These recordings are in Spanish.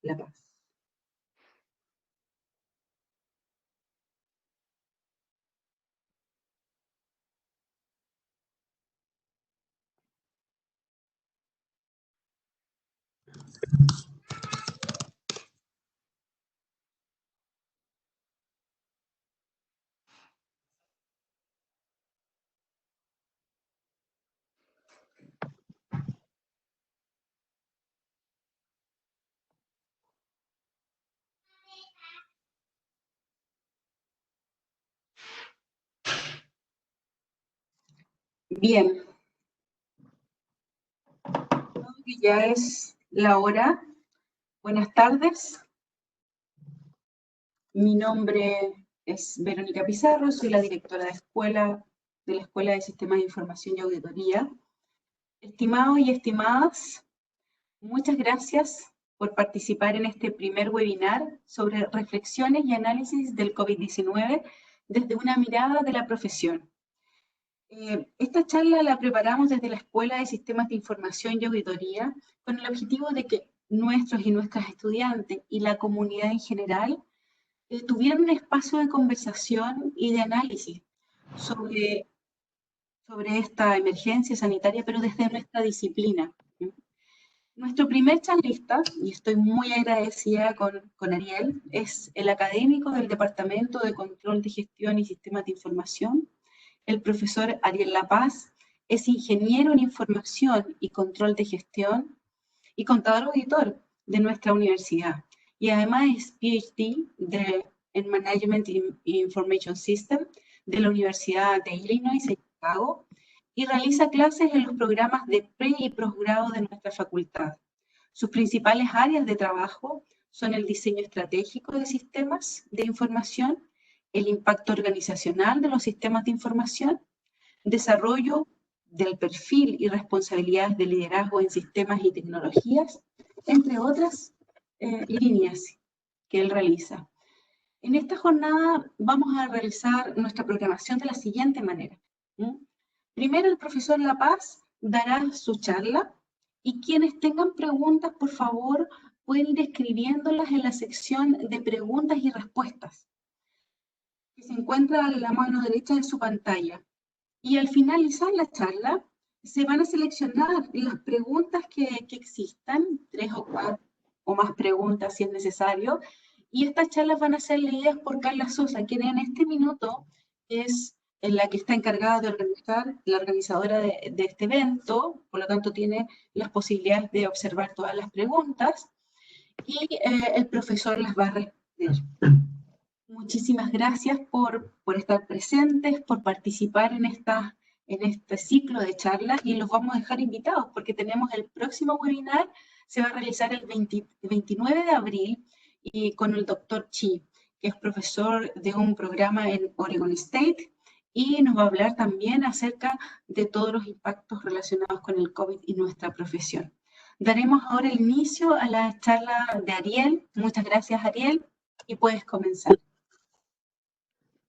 La Paz. Bien, ya es la hora. Buenas tardes. Mi nombre es Verónica Pizarro, soy la directora de la Escuela de Sistemas de Información y Auditoría. Estimados y estimadas, muchas gracias por participar en este primer webinar sobre reflexiones y análisis del COVID-19 desde una mirada de la profesión. Esta charla la preparamos desde la Escuela de Sistemas de Información y Auditoría con el objetivo de que nuestros y nuestras estudiantes y la comunidad en general tuvieran un espacio de conversación y de análisis sobre esta emergencia sanitaria, pero desde nuestra disciplina. Nuestro primer charlista, y estoy muy agradecida con Ariel, es el académico del Departamento de Control de Gestión y Sistemas de Información, el profesor Ariel La Paz. Es ingeniero en información y control de gestión y contador auditor de nuestra universidad. Y además es PhD en Management Information System de la Universidad de Illinois en Chicago y realiza clases en los programas de pre y posgrado de nuestra facultad. Sus principales áreas de trabajo son el diseño estratégico de sistemas de información, el impacto organizacional de los sistemas de información, desarrollo del perfil y responsabilidades de liderazgo en sistemas y tecnologías, entre otras líneas que él realiza. En esta jornada vamos a realizar nuestra programación de la siguiente manera. Primero, el profesor La Paz dará su charla y quienes tengan preguntas, por favor, pueden ir escribiéndolas en la sección de preguntas y respuestas, que se encuentra a la mano derecha de su pantalla. Y al finalizar la charla, se van a seleccionar las preguntas que existan, 3 o 4 o más preguntas si es necesario, y estas charlas van a ser leídas por Carla Sosa, quien en este minuto es la que está encargada de organizar, la organizadora de este evento, por lo tanto tiene las posibilidades de observar todas las preguntas, y el profesor las va a responder. Muchísimas gracias por estar presentes, por participar en este ciclo de charlas, y los vamos a dejar invitados porque tenemos el próximo webinar, se va a realizar el 29 de abril y con el doctor Chi, que es profesor de un programa en Oregon State y nos va a hablar también acerca de todos los impactos relacionados con el COVID y nuestra profesión. Daremos ahora el inicio a la charla de Ariel. Muchas gracias, Ariel, y puedes comenzar.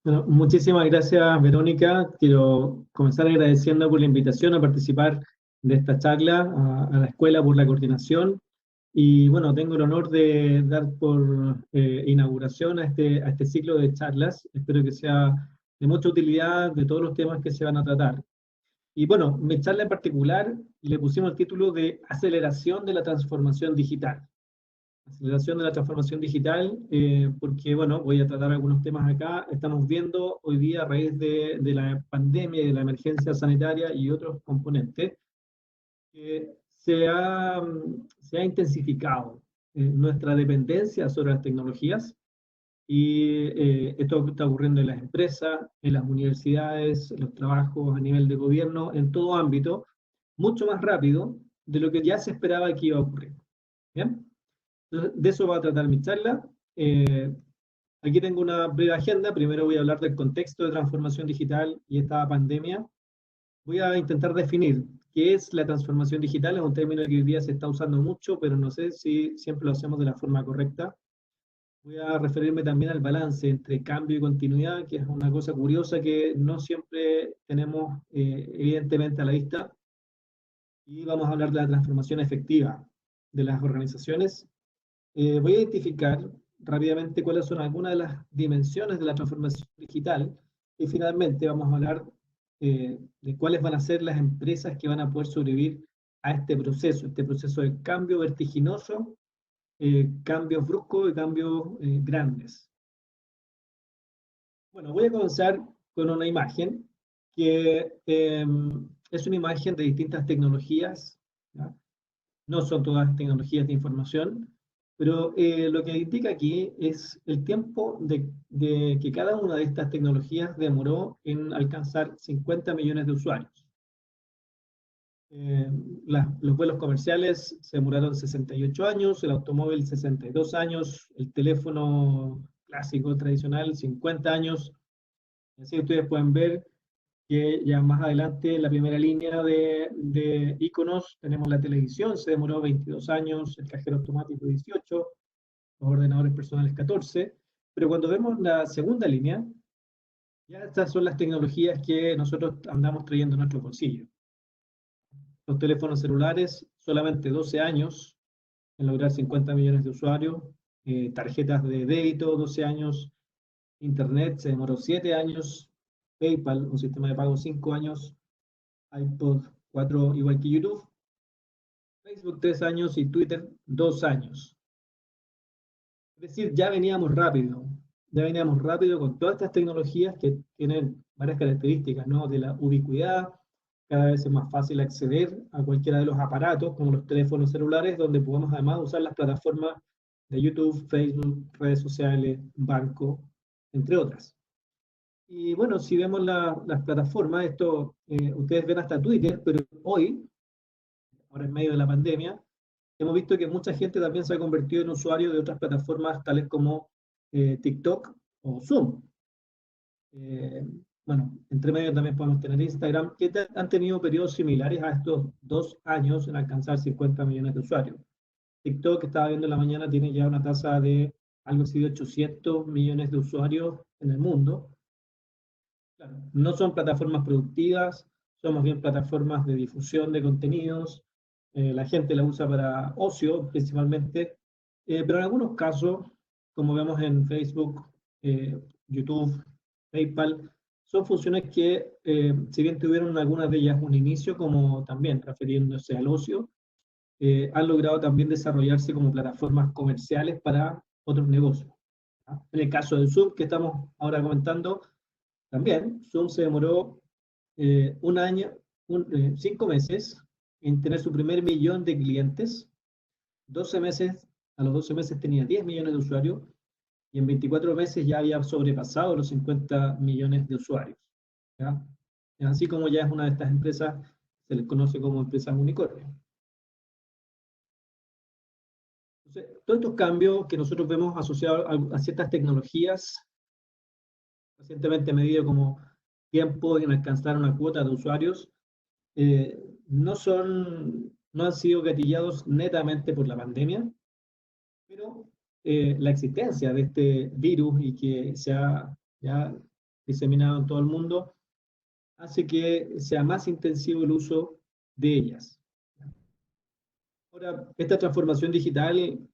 Bueno, muchísimas gracias, Verónica. Quiero comenzar agradeciendo por la invitación a participar de esta charla, a la escuela por la coordinación. Y bueno, tengo el honor de dar por inauguración a este ciclo de charlas. Espero que sea de mucha utilidad de todos los temas que se van a tratar. Y bueno, mi charla en particular le pusimos el título de Aceleración de la Transformación Digital. Aceleración de la transformación digital, porque bueno, voy a tratar algunos temas acá. Estamos viendo hoy día a raíz de la pandemia y de la emergencia sanitaria y otros componentes, que se ha intensificado nuestra dependencia sobre las tecnologías, y esto está ocurriendo en las empresas, en las universidades, en los trabajos a nivel de gobierno, en todo ámbito, mucho más rápido de lo que ya se esperaba que iba a ocurrir. ¿Bien? De eso va a tratar mi charla. Aquí tengo una breve agenda. Primero voy a hablar del contexto de transformación digital y esta pandemia. Voy a intentar definir qué es la transformación digital. Es un término que hoy día se está usando mucho, pero no sé si siempre lo hacemos de la forma correcta. Voy a referirme también al balance entre cambio y continuidad, que es una cosa curiosa que no siempre tenemos evidentemente a la vista. Y vamos a hablar de la transformación efectiva de las organizaciones. voy a identificar rápidamente cuáles son algunas de las dimensiones de la transformación digital y finalmente vamos a hablar de cuáles van a ser las empresas que van a poder sobrevivir a este proceso de cambio vertiginoso, cambios bruscos y cambios grandes. Bueno, voy a comenzar con una imagen que es una imagen de distintas tecnologías, ¿ya? No son todas tecnologías de información, pero lo que indica aquí es el tiempo de que cada una de estas tecnologías demoró en alcanzar 50 millones de usuarios. Los vuelos comerciales se demoraron 68 años, el automóvil 62 años, el teléfono clásico tradicional 50 años. Así ustedes pueden ver que ya más adelante en la primera línea de iconos tenemos la televisión, se demoró 22 años, el cajero automático 18, los ordenadores personales 14, pero cuando vemos la segunda línea, ya estas son las tecnologías que nosotros andamos trayendo en nuestro bolsillo. Los teléfonos celulares, solamente 12 años en lograr 50 millones de usuarios, tarjetas de débito, 12 años, Internet se demoró 7 años, PayPal, un sistema de pago 5 años, iPod 4 igual que YouTube, Facebook 3 años y Twitter 2 años. Es decir, ya veníamos rápido con todas estas tecnologías que tienen varias características, ¿no? De la ubicuidad, cada vez es más fácil acceder a cualquiera de los aparatos, como los teléfonos celulares, donde podemos además usar las plataformas de YouTube, Facebook, redes sociales, banco, entre otras. Y bueno, si vemos las plataformas, esto ustedes ven hasta Twitter, pero hoy, ahora en medio de la pandemia, hemos visto que mucha gente también se ha convertido en usuario de otras plataformas tales como TikTok o Zoom. Bueno, entre medio también podemos tener Instagram, que han tenido periodos similares a estos 2 años en alcanzar 50 millones de usuarios. TikTok, que estaba viendo en la mañana, tiene ya una tasa de algo así de 800 millones de usuarios en el mundo. Claro, no son plataformas productivas, son más bien plataformas de difusión de contenidos. La gente la usa para ocio principalmente, pero en algunos casos, como vemos en Facebook, YouTube, PayPal, son funciones que, si bien tuvieron algunas de ellas un inicio, como también refiriéndose al ocio, han logrado también desarrollarse como plataformas comerciales para otros negocios. ¿Ah? En el caso del Zoom, que estamos ahora comentando, también Zoom se demoró un año, 5 meses en tener su primer millón de clientes. 12 meses, a los 12 meses tenía 10 millones de usuarios y en 24 meses ya había sobrepasado los 50 millones de usuarios. ¿Ya? Así como ya es una de estas empresas, se les conoce como empresas unicornio. Entonces, todos estos cambios que nosotros vemos asociados a ciertas tecnologías, recientemente medido como tiempo en alcanzar una cuota de usuarios, no han sido gatillados netamente por la pandemia, pero la existencia de este virus y que se ha ya diseminado en todo el mundo hace que sea más intensivo el uso de ellas. Ahora, esta transformación digital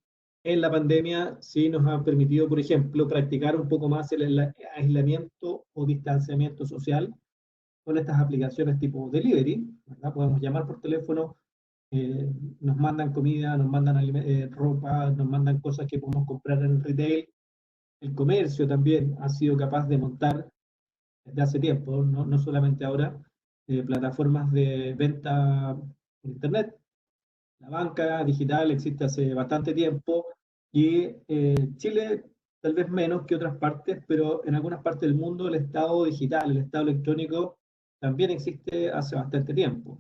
en la pandemia sí nos ha permitido, por ejemplo, practicar un poco más el aislamiento o distanciamiento social con estas aplicaciones tipo delivery, ¿verdad? Podemos llamar por teléfono, nos mandan comida, nos mandan ropa, nos mandan cosas que podemos comprar en retail. El comercio también ha sido capaz de montar desde hace tiempo, no solamente ahora, plataformas de venta por internet. La banca digital existe hace bastante tiempo y Chile tal vez menos que otras partes, pero en algunas partes del mundo el Estado digital, el Estado electrónico también existe hace bastante tiempo.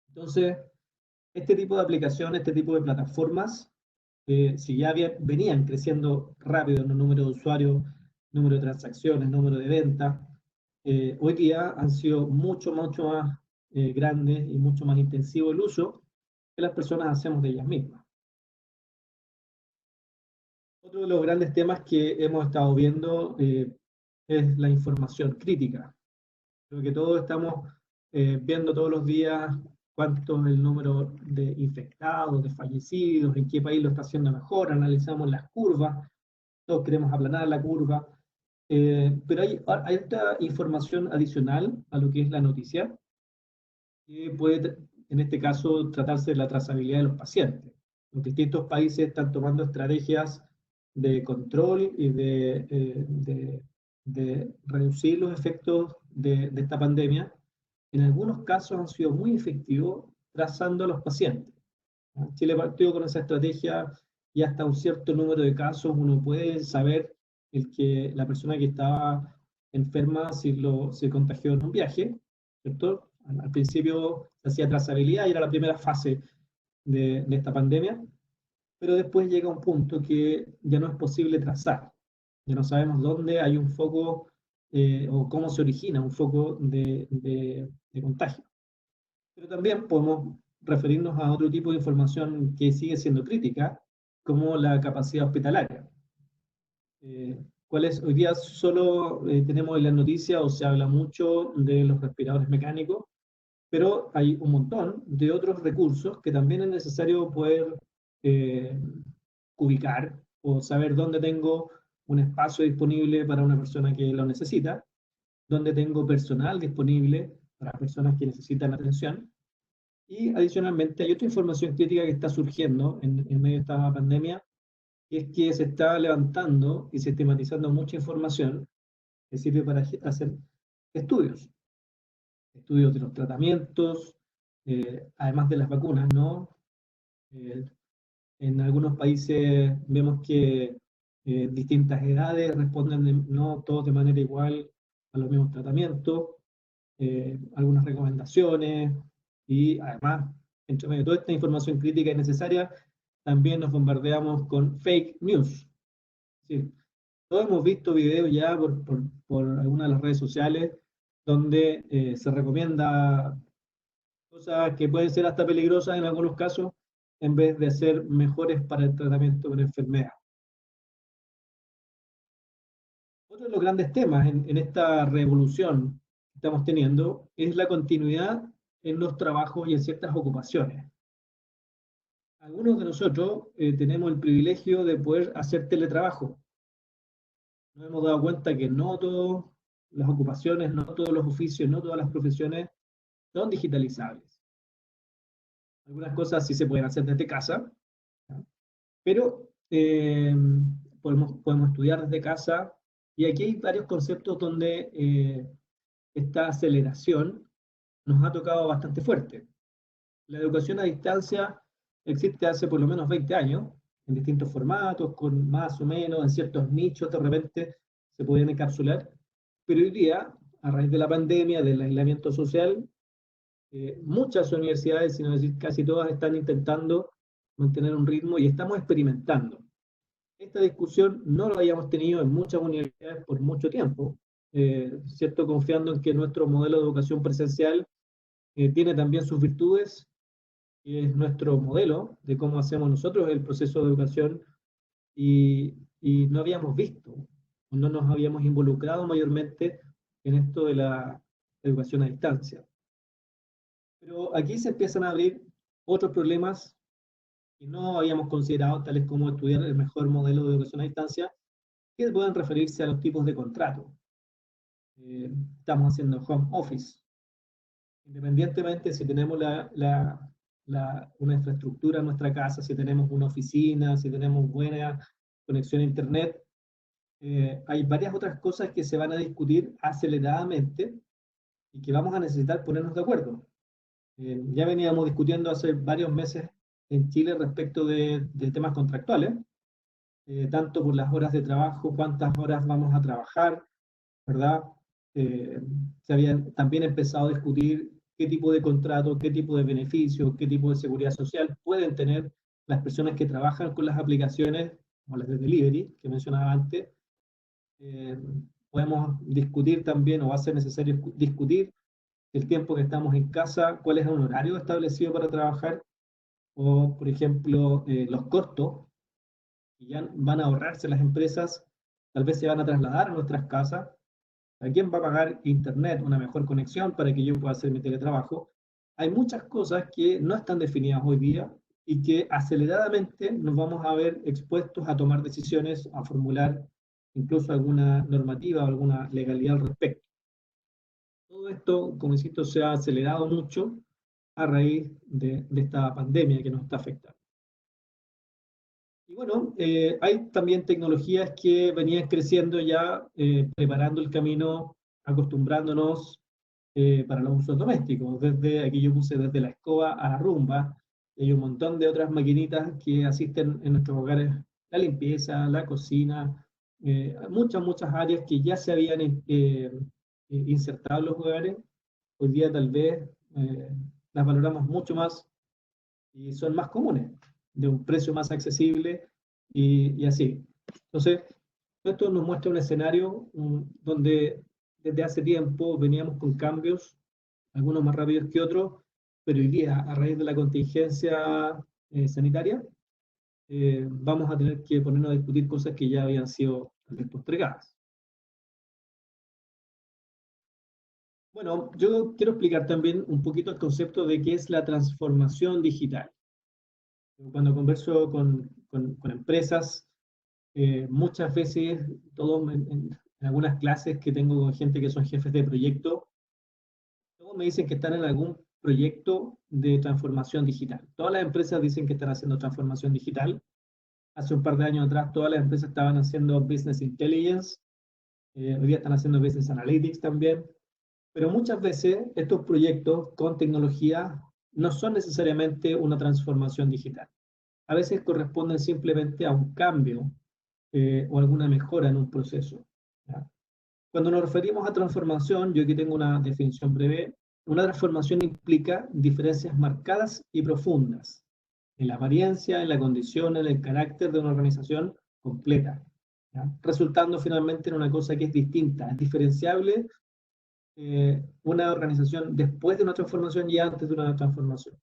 Entonces, este tipo de aplicaciones, este tipo de plataformas, si ya venían creciendo rápido en el número de usuarios, número de transacciones, número de ventas, hoy día han sido mucho más grandes y mucho más intensivo el uso que las personas hacemos de ellas mismas. Otro de los grandes temas que hemos estado viendo es la información crítica. Creo que todos estamos viendo todos los días cuánto es el número de infectados, de fallecidos, en qué país lo está haciendo mejor, analizamos las curvas, todos queremos aplanar la curva, pero hay esta información adicional a lo que es la noticia, que puede, en este caso, tratarse de la trazabilidad de los pacientes. Los distintos países están tomando estrategias de control y de reducir los efectos de esta pandemia. En algunos casos han sido muy efectivos trazando a los pacientes. Chile partió con esa estrategia y hasta un cierto número de casos uno puede saber la persona que estaba enferma se contagió en un viaje, ¿cierto? Al principio se hacía trazabilidad y era la primera fase de esta pandemia, pero después llega un punto que ya no es posible trazar. Ya no sabemos dónde hay un foco o cómo se origina un foco de contagio. Pero también podemos referirnos a otro tipo de información que sigue siendo crítica, como la capacidad hospitalaria. Hoy día solo tenemos en las noticias o se habla mucho de los respiradores mecánicos, pero hay un montón de otros recursos que también es necesario poder eh, ubicar o saber dónde tengo un espacio disponible para una persona que lo necesita, dónde tengo personal disponible para personas que necesitan atención. Y adicionalmente hay otra información crítica que está surgiendo en medio de esta pandemia, y es que se está levantando y sistematizando mucha información que sirve para hacer estudios de los tratamientos, además de las vacunas, ¿no? Eh, en algunos países vemos que distintas edades responden no todos de manera igual a los mismos tratamientos, algunas recomendaciones y además, entre medio de toda esta información crítica y necesaria, también nos bombardeamos con fake news. Sí, todos hemos visto videos ya por algunas de las redes sociales donde se recomienda cosas que pueden ser hasta peligrosas en algunos casos, en vez de ser mejores para el tratamiento de una enfermedad. Otro de los grandes temas en esta revolución que estamos teniendo es la continuidad en los trabajos y en ciertas ocupaciones. Algunos de nosotros tenemos el privilegio de poder hacer teletrabajo. Nos hemos dado cuenta que no todas las ocupaciones, no todos los oficios, no todas las profesiones son digitalizables. Algunas cosas sí se pueden hacer desde casa, ¿ya? Pero podemos estudiar desde casa, y aquí hay varios conceptos donde esta aceleración nos ha tocado bastante fuerte. La educación a distancia existe hace por lo menos 20 años, en distintos formatos, con más o menos, en ciertos nichos de repente se podían encapsular, pero hoy día, a raíz de la pandemia, del aislamiento social, muchas universidades, si no decir casi todas, están intentando mantener un ritmo y estamos experimentando. Esta discusión no la habíamos tenido en muchas universidades por mucho tiempo, ¿cierto? Confiando en que nuestro modelo de educación presencial tiene también sus virtudes, y es nuestro modelo de cómo hacemos nosotros el proceso de educación, y no habíamos visto, o no nos habíamos involucrado mayormente en esto de la educación a distancia. Pero aquí se empiezan a abrir otros problemas que no habíamos considerado, tales como estudiar el mejor modelo de educación a distancia, que pueden referirse a los tipos de contrato. Estamos haciendo home office. Independientemente si tenemos una infraestructura en nuestra casa, si tenemos una oficina, si tenemos buena conexión a internet, hay varias otras cosas que se van a discutir aceleradamente y que vamos a necesitar ponernos de acuerdo. Ya veníamos discutiendo hace varios meses en Chile respecto de temas contractuales, tanto por las horas de trabajo, cuántas horas vamos a trabajar, ¿verdad? Se había también empezado a discutir qué tipo de contrato, qué tipo de beneficios, qué tipo de seguridad social pueden tener las personas que trabajan con las aplicaciones, como las de delivery, que mencionaba antes. Podemos discutir también, o va a ser necesario discutir, el tiempo que estamos en casa, cuál es un horario establecido para trabajar, o, por ejemplo, los costos que ya van a ahorrarse las empresas, tal vez se van a trasladar a nuestras casas. ¿A quién va a pagar internet, una mejor conexión para que yo pueda hacer mi teletrabajo? hay muchas cosas que no están definidas hoy día y que aceleradamente nos vamos a ver expuestos a tomar decisiones, a formular incluso alguna normativa o alguna legalidad al respecto. Todo esto, como insisto, se ha acelerado mucho a raíz de esta pandemia que nos está afectando. Y bueno, hay también tecnologías que venían creciendo ya, preparando el camino, acostumbrándonos para los usos domésticos. Desde, aquí yo puse desde la escoba a la rumba, y hay un montón de otras maquinitas que asisten en nuestros hogares, la limpieza, la cocina, muchas áreas que ya se habían insertado en los hogares. Hoy día tal vez las valoramos mucho más y son más comunes, de un precio más accesible y así. Entonces, esto nos muestra un escenario donde desde hace tiempo veníamos con cambios, algunos más rápidos que otros, pero hoy día, a raíz de la contingencia sanitaria, vamos a tener que ponernos a discutir cosas que ya habían sido postergadas. Bueno, yo quiero explicar también un poquito el concepto de qué es la transformación digital. Cuando converso con empresas, muchas veces, todos en algunas clases que tengo con gente que son jefes de proyecto, todos me dicen que están en algún proyecto de transformación digital. Todas las empresas dicen que están haciendo transformación digital. Hace un par de años atrás todas las empresas estaban haciendo business intelligence, hoy día están haciendo business analytics también, pero muchas veces estos proyectos con tecnología no son necesariamente una transformación digital. A veces corresponden simplemente a un cambio o alguna mejora en un proceso. ¿Ya? Cuando nos referimos a transformación, yo aquí tengo una definición breve. Una transformación implica diferencias marcadas y profundas en la apariencia, en la condición, en el carácter de una organización completa, ¿ya? Resultando finalmente en una cosa que es distinta, es diferenciable una organización después de una transformación y antes de una transformación.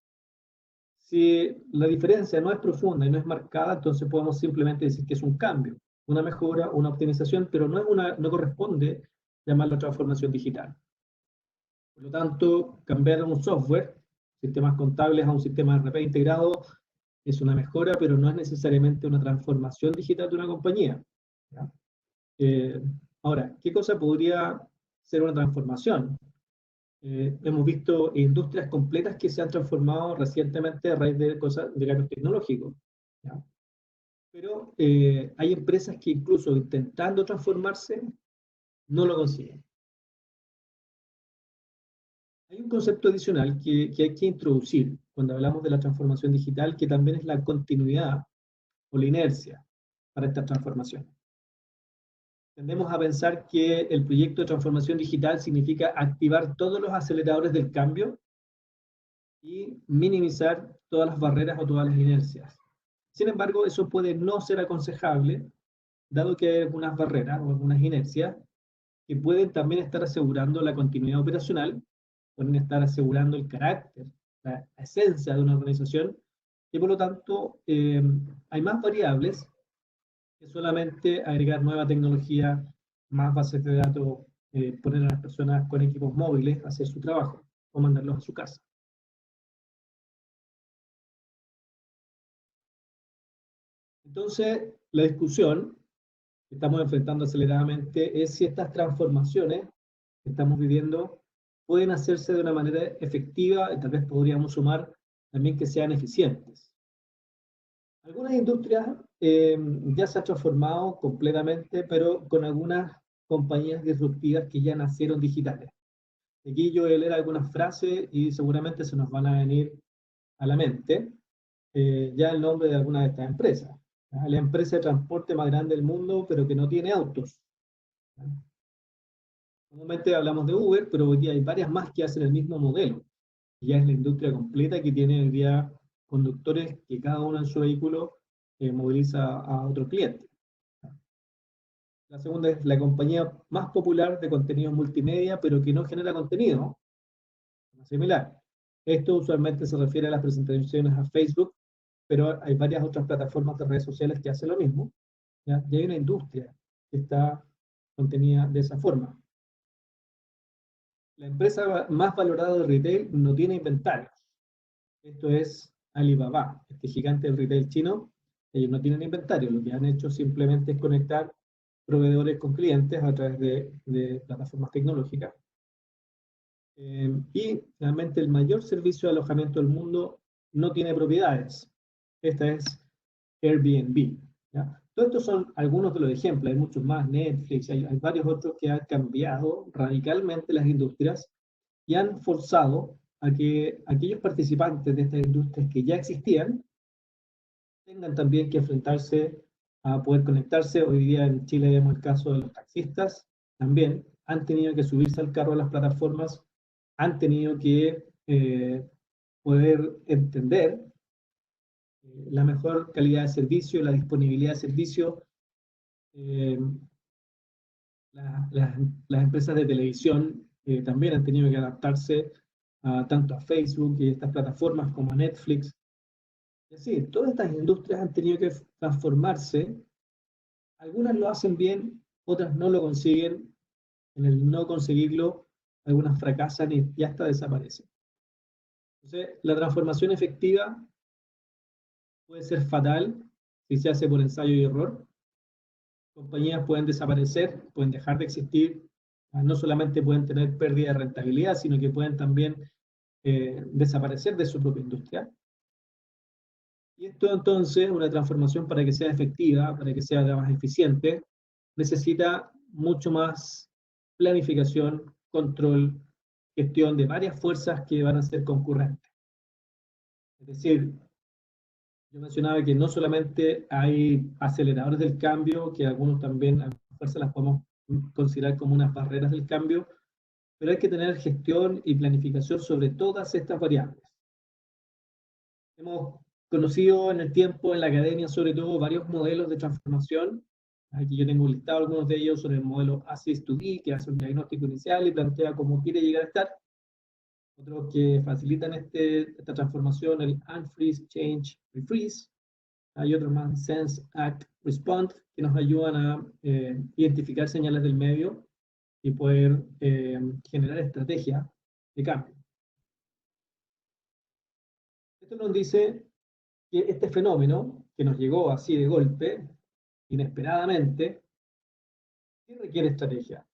Si la diferencia no es profunda y no es marcada, entonces podemos simplemente decir que es un cambio, una mejora, una optimización, pero no corresponde llamarlo transformación digital. Por lo tanto, cambiar un software, sistemas contables a un sistema RP integrado, es una mejora, pero no es necesariamente una transformación digital de una compañía. ¿Ya? Ahora, ¿qué cosa podría ser una transformación? Hemos visto industrias completas que se han transformado recientemente a raíz de cosas de cambios tecnológicos. ¿Ya? Pero hay empresas que incluso intentando transformarse no lo consiguen. Hay un concepto adicional que hay que introducir cuando hablamos de la transformación digital, que también es la continuidad o la inercia para esta transformación. Tendemos a pensar que el proyecto de transformación digital significa activar todos los aceleradores del cambio y minimizar todas las barreras o todas las inercias. Sin embargo, eso puede no ser aconsejable, dado que hay algunas barreras o algunas inercias que pueden también estar asegurando la continuidad operacional, pueden estar asegurando el carácter, la esencia de una organización, y por lo tanto hay más variables que solamente agregar nueva tecnología, más bases de datos, poner a las personas con equipos móviles a hacer su trabajo o mandarlos a su casa. Entonces, la discusión que estamos enfrentando aceleradamente es si estas transformaciones que estamos viviendo pueden hacerse de una manera efectiva y tal vez podríamos sumar también que sean eficientes. Algunas industrias ya se han transformado completamente, pero con algunas compañías disruptivas que ya nacieron digitales. Aquí yo voy a leer algunas frases y seguramente se nos van a venir a la mente ya el nombre de alguna de estas empresas. ¿Ya? La empresa de transporte más grande del mundo, pero que no tiene autos. ¿Ya? Normalmente hablamos de Uber, pero hoy día hay varias más que hacen el mismo modelo. Y ya es la industria completa que tiene hoy día conductores que cada uno en su vehículo moviliza a otro cliente. La segunda es la compañía más popular de contenido multimedia, pero que no genera contenido, ¿no? Similar. Esto usualmente se refiere a las presentaciones a Facebook, pero hay varias otras plataformas de redes sociales que hacen lo mismo, ¿ya? Y hay una industria que está contenida de esa forma. La empresa más valorada de retail no tiene inventarios. Esto es Alibaba, este gigante del retail chino. Ellos no tienen inventario, lo que han hecho simplemente es conectar proveedores con clientes a través de plataformas tecnológicas. Y realmente el mayor servicio de alojamiento del mundo no tiene propiedades. Esta es Airbnb. ¿Ya? Todos estos son algunos de los ejemplos, hay muchos más, Netflix, hay varios otros que han cambiado radicalmente las industrias y han forzado a que aquellos participantes de estas industrias que ya existían tengan también que enfrentarse a poder conectarse. Hoy día en Chile vemos el caso de los taxistas, también han tenido que subirse al carro de las plataformas, han tenido que poder entender la mejor calidad de servicio, la disponibilidad de servicio. Eh, las empresas de televisión también han tenido que adaptarse tanto a Facebook y estas plataformas como a Netflix. Es decir, todas estas industrias han tenido que transformarse. Algunas lo hacen bien, otras no lo consiguen. En el no conseguirlo, algunas fracasan y hasta desaparecen. Entonces, la transformación efectiva puede ser fatal si se hace por ensayo y error. Compañías pueden desaparecer, pueden dejar de existir, no solamente pueden tener pérdida de rentabilidad, sino que pueden también desaparecer de su propia industria. Y esto entonces, una transformación para que sea efectiva, para que sea más eficiente, necesita mucho más planificación, control, gestión de varias fuerzas que van a ser concurrentes. Es decir, yo mencionaba que no solamente hay aceleradores del cambio, que algunos también a fuerza las podemos considerar como unas barreras del cambio, pero hay que tener gestión y planificación sobre todas estas variables. Hemos conocido en el tiempo, en la academia sobre todo, varios modelos de transformación. Aquí yo tengo listado algunos de ellos sobre el modelo Assist2D, que hace un diagnóstico inicial y plantea cómo quiere llegar a estar. Otros que facilitan esta transformación, el Unfreeze, Change, Refreeze. Hay otros más, Sense, Act, Respond, que nos ayudan a identificar señales del medio y poder generar estrategia de cambio. Esto nos dice que este fenómeno, que nos llegó así de golpe, inesperadamente, sí requiere estrategia.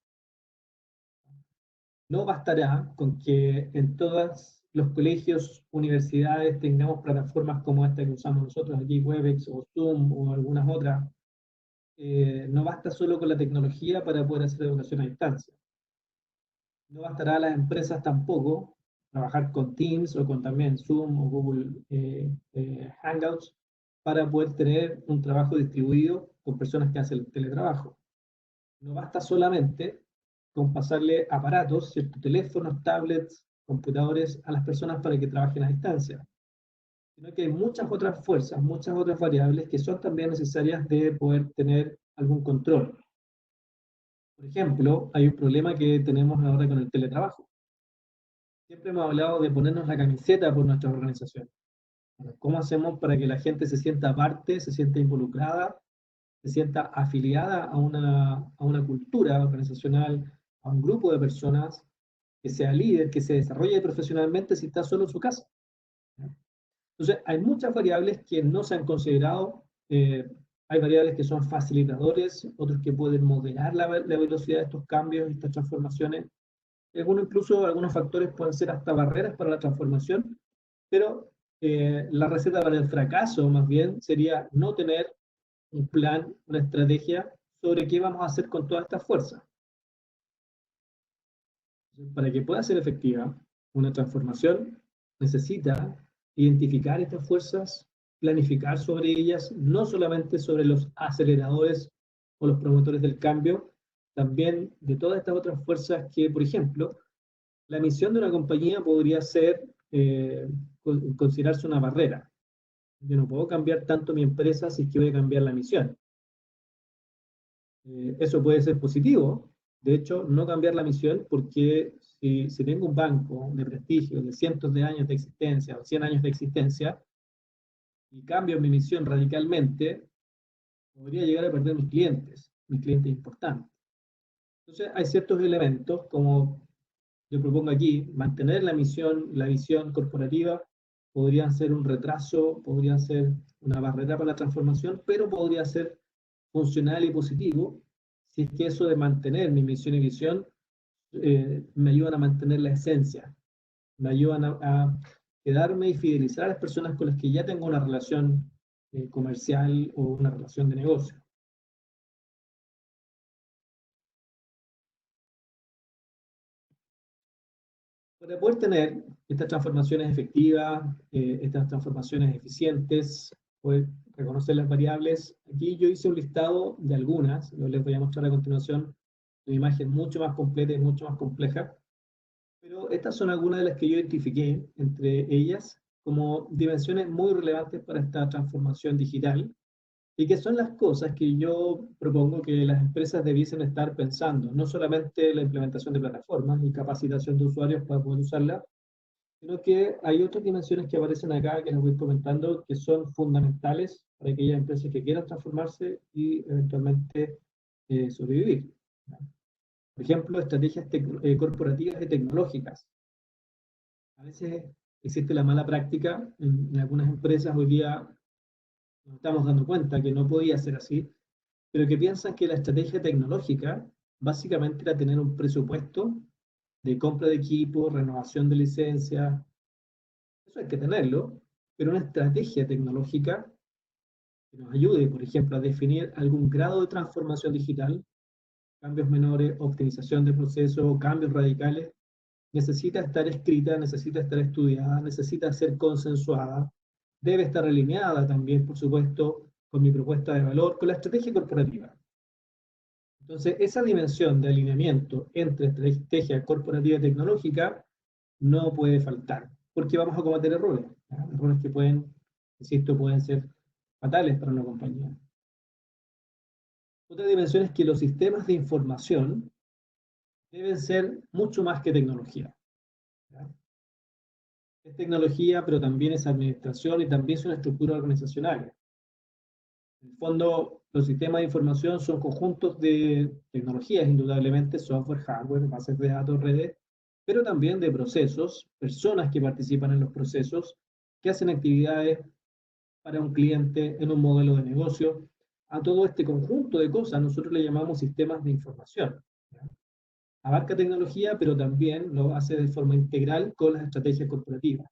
No bastará con que en todos los colegios, universidades, tengamos plataformas como esta que usamos nosotros aquí, Webex o Zoom o algunas otras. No basta solo con la tecnología para poder hacer educación a distancia. No bastará a las empresas tampoco trabajar con Teams o con también Zoom o Google Hangouts para poder tener un trabajo distribuido con personas que hacen el teletrabajo. No basta solamente con pasarle aparatos, ¿cierto? Teléfonos, tablets, computadores a las personas para que trabajen a distancia, sino que hay muchas otras fuerzas, muchas otras variables que son también necesarias de poder tener algún control. Por ejemplo, hay un problema que tenemos ahora con el teletrabajo. Siempre hemos hablado de ponernos la camiseta por nuestras organizaciones. ¿Cómo hacemos para que la gente se sienta parte, se sienta involucrada, se sienta afiliada a una cultura organizacional, a un grupo de personas, que sea líder, que se desarrolle profesionalmente si está solo en su casa? Entonces, hay muchas variables que no se han considerado. Hay variables que son facilitadores, otros que pueden moderar la velocidad de estos cambios, estas transformaciones. Algunos factores pueden ser hasta barreras para la transformación, pero la receta para el fracaso, más bien, sería no tener un plan, una estrategia sobre qué vamos a hacer con todas estas fuerzas. Para que pueda ser efectiva una transformación, necesita identificar estas fuerzas, planificar sobre ellas, no solamente sobre los aceleradores o los promotores del cambio, también de todas estas otras fuerzas que, por ejemplo, la misión de una compañía podría ser considerarse una barrera. Yo no puedo cambiar tanto mi empresa si es que voy a cambiar la misión. Eso puede ser positivo. De hecho, no cambiar la misión, porque si tengo un banco de prestigio de cientos de años de existencia o 100 años de existencia y cambio mi misión radicalmente, podría llegar a perder mis clientes importantes. Entonces hay ciertos elementos como yo propongo aquí mantener la misión, la visión corporativa, podrían ser un retraso, podrían ser una barrera para la transformación, pero podría ser funcional y positivo si es que eso de mantener mi misión y visión me ayudan a mantener la esencia, me ayudan a quedarme y fidelizar a las personas con las que ya tengo una relación comercial o una relación de negocio. Para poder tener estas transformaciones efectivas, estas transformaciones eficientes, poder reconocer las variables, aquí yo hice un listado de algunas, yo les voy a mostrar a continuación una imagen mucho más completa y mucho más compleja, pero estas son algunas de las que yo identifiqué, entre ellas, como dimensiones muy relevantes para esta transformación digital, y que son las cosas que yo propongo que las empresas debiesen estar pensando, no solamente la implementación de plataformas y capacitación de usuarios para poder usarlas, sino que hay otras dimensiones que aparecen acá que les voy comentando que son fundamentales para aquellas empresas que quieran transformarse y eventualmente sobrevivir. Por ejemplo, estrategias corporativas y tecnológicas. A veces existe la mala práctica en algunas empresas, hoy día nos estamos dando cuenta que no podía ser así, pero que piensan que la estrategia tecnológica básicamente era tener un presupuesto de compra de equipo, renovación de licencias, eso hay que tenerlo, pero una estrategia tecnológica que nos ayude, por ejemplo, a definir algún grado de transformación digital, cambios menores, optimización de procesos, cambios radicales, necesita estar escrita, necesita estar estudiada, necesita ser consensuada, debe estar alineada también, por supuesto, con mi propuesta de valor, con la estrategia corporativa. Entonces, esa dimensión de alineamiento entre estrategia corporativa y tecnológica no puede faltar, porque vamos a cometer errores, ¿ya? Errores que pueden, insisto, pueden ser fatales para una compañía. Otra dimensión es que los sistemas de información deben ser mucho más que tecnología, ¿ya? Es tecnología, pero también es administración y también son estructuras organizacionales. En el fondo, los sistemas de información son conjuntos de tecnologías, indudablemente, software, hardware, bases de datos, redes, pero también de procesos, personas que participan en los procesos, que hacen actividades para un cliente en un modelo de negocio. A todo este conjunto de cosas nosotros le llamamos sistemas de información, ¿ya? Abarca tecnología, pero también lo hace de forma integral con las estrategias corporativas.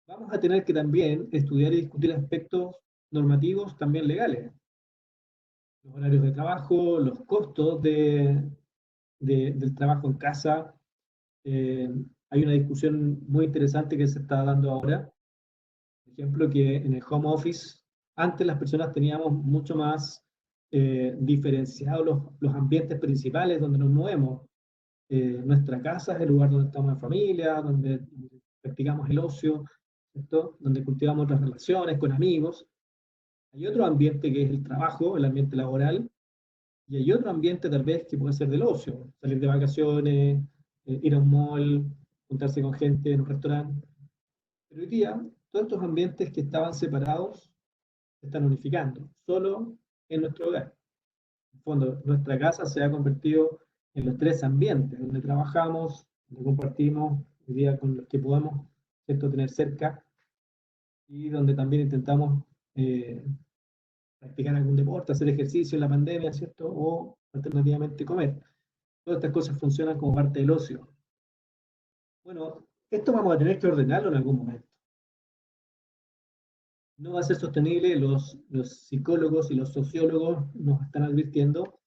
Vamos a tener que también estudiar y discutir aspectos normativos también legales, los horarios de trabajo, los costos del trabajo en casa. Hay una discusión muy interesante que se está dando ahora, por ejemplo, que en el home office, antes las personas teníamos mucho más diferenciados los ambientes principales donde nos movemos. Nuestra casa es el lugar donde estamos en familia, donde practicamos el ocio, ¿cierto? Donde cultivamos otras relaciones con amigos. Hay otro ambiente que es el trabajo, el ambiente laboral, y hay otro ambiente tal vez que puede ser del ocio, salir de vacaciones, ir a un mall, juntarse con gente en un restaurante. Pero hoy día, todos estos ambientes que estaban separados se están unificando, solo en nuestro hogar. En el fondo, nuestra casa se ha convertido en los tres ambientes, donde trabajamos, donde compartimos el día con los que podamos, ¿cierto?, tener cerca, y donde también intentamos practicar algún deporte, hacer ejercicio en la pandemia, ¿cierto? O alternativamente comer. Todas estas cosas funcionan como parte del ocio. Bueno, esto vamos a tener que ordenarlo en algún momento. No va a ser sostenible, los psicólogos y los sociólogos nos están advirtiendo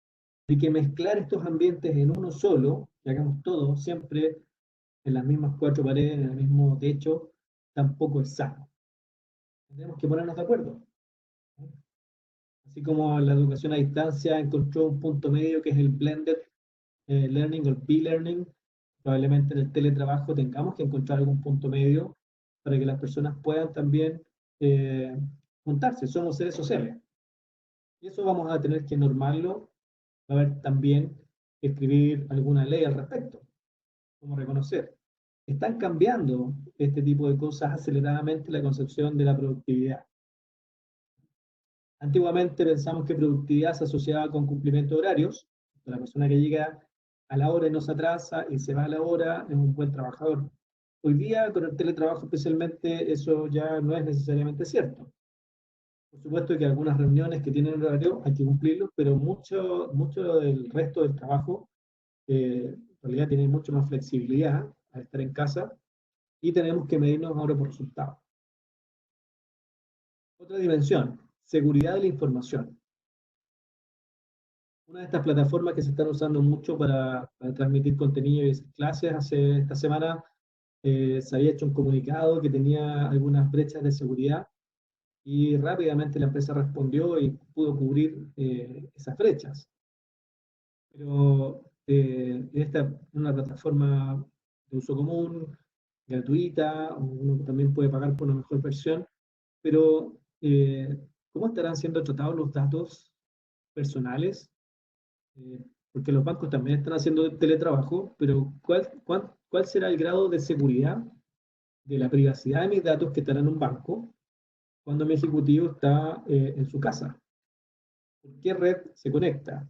de que mezclar estos ambientes en uno solo, que hagamos todo siempre en las mismas cuatro paredes, en el mismo techo, tampoco es sano. Tenemos que ponernos de acuerdo. Así como la educación a distancia encontró un punto medio que es el blended learning o el B-learning, probablemente en el teletrabajo tengamos que encontrar algún punto medio para que las personas puedan también eh, juntarse. Somos seres sociales. Y eso vamos a tener que normarlo. Va a haber también que escribir alguna ley al respecto. Como reconocer. Están cambiando este tipo de cosas aceleradamente la concepción de la productividad. Antiguamente pensamos que productividad se asociaba con cumplimiento de horarios. La persona que llega a la hora y no se atrasa y se va a la hora, es un buen trabajador. Hoy día, con el teletrabajo especialmente, eso ya no es necesariamente cierto. Por supuesto que algunas reuniones que tienen horario hay que cumplirlos, pero mucho del resto del trabajo en realidad tiene mucho más flexibilidad al estar en casa y tenemos que medirnos ahora por resultados. Otra dimensión, seguridad de la información. Una de estas plataformas que se están usando mucho para transmitir contenido y clases, hace esta semana se había hecho un comunicado que tenía algunas brechas de seguridad y rápidamente la empresa respondió y pudo cubrir esas brechas. Pero esta es una plataforma de uso común, gratuita, uno también puede pagar por una mejor versión, pero ¿cómo estarán siendo tratados los datos personales? Porque los bancos también están haciendo teletrabajo, pero ¿cuál será el grado de seguridad de la privacidad de mis datos que están en un banco cuando mi ejecutivo está en su casa? ¿Por qué red se conecta?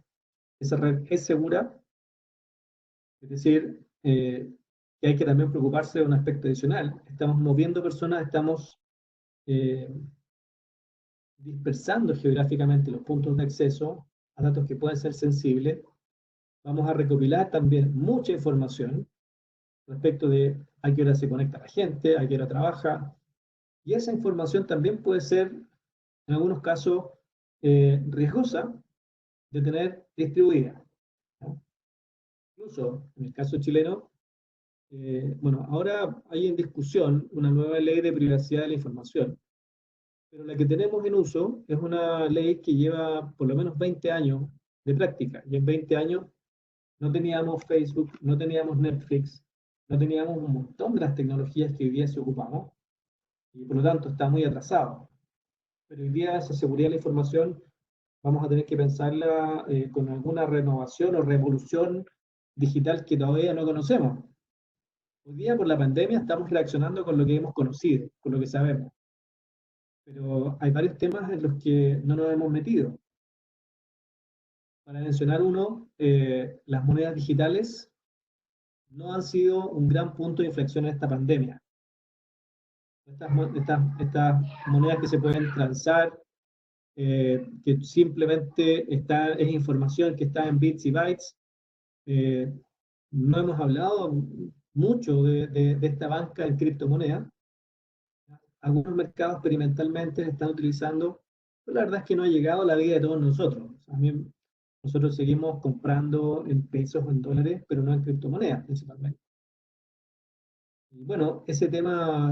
¿Esa red es segura? Es decir, que hay que también preocuparse de un aspecto adicional. Estamos moviendo personas, estamos eh, dispersando geográficamente los puntos de acceso a datos que pueden ser sensibles. Vamos a recopilar también mucha información respecto de a qué hora se conecta la gente, a qué hora trabaja. Y esa información también puede ser, en algunos casos, riesgosa de tener distribuida, ¿no? Incluso, en el caso chileno, bueno, ahora hay en discusión una nueva ley de privacidad de la información, pero la que tenemos en uso es una ley que lleva por lo menos 20 años de práctica, y en 20 años no teníamos Facebook, no teníamos Netflix, no teníamos un montón de las tecnologías que hoy día se ocupamos, y por lo tanto está muy atrasado. Pero hoy día esa seguridad de la información vamos a tener que pensarla con alguna renovación o revolución digital que todavía no conocemos. Hoy día por la pandemia estamos reaccionando con lo que hemos conocido, con lo que sabemos. Pero hay varios temas en los que no nos hemos metido. Para mencionar uno, las monedas digitales no han sido un gran punto de inflexión en esta pandemia. Estas monedas que se pueden transar, que simplemente es información que está en bits y bytes. No hemos hablado mucho de esta banca en criptomonedas. Algunos mercados experimentalmente están utilizando, pero la verdad es que no ha llegado a la vida de todos nosotros. También nosotros seguimos comprando en pesos o en dólares, pero no en criptomonedas principalmente. Y bueno, ese tema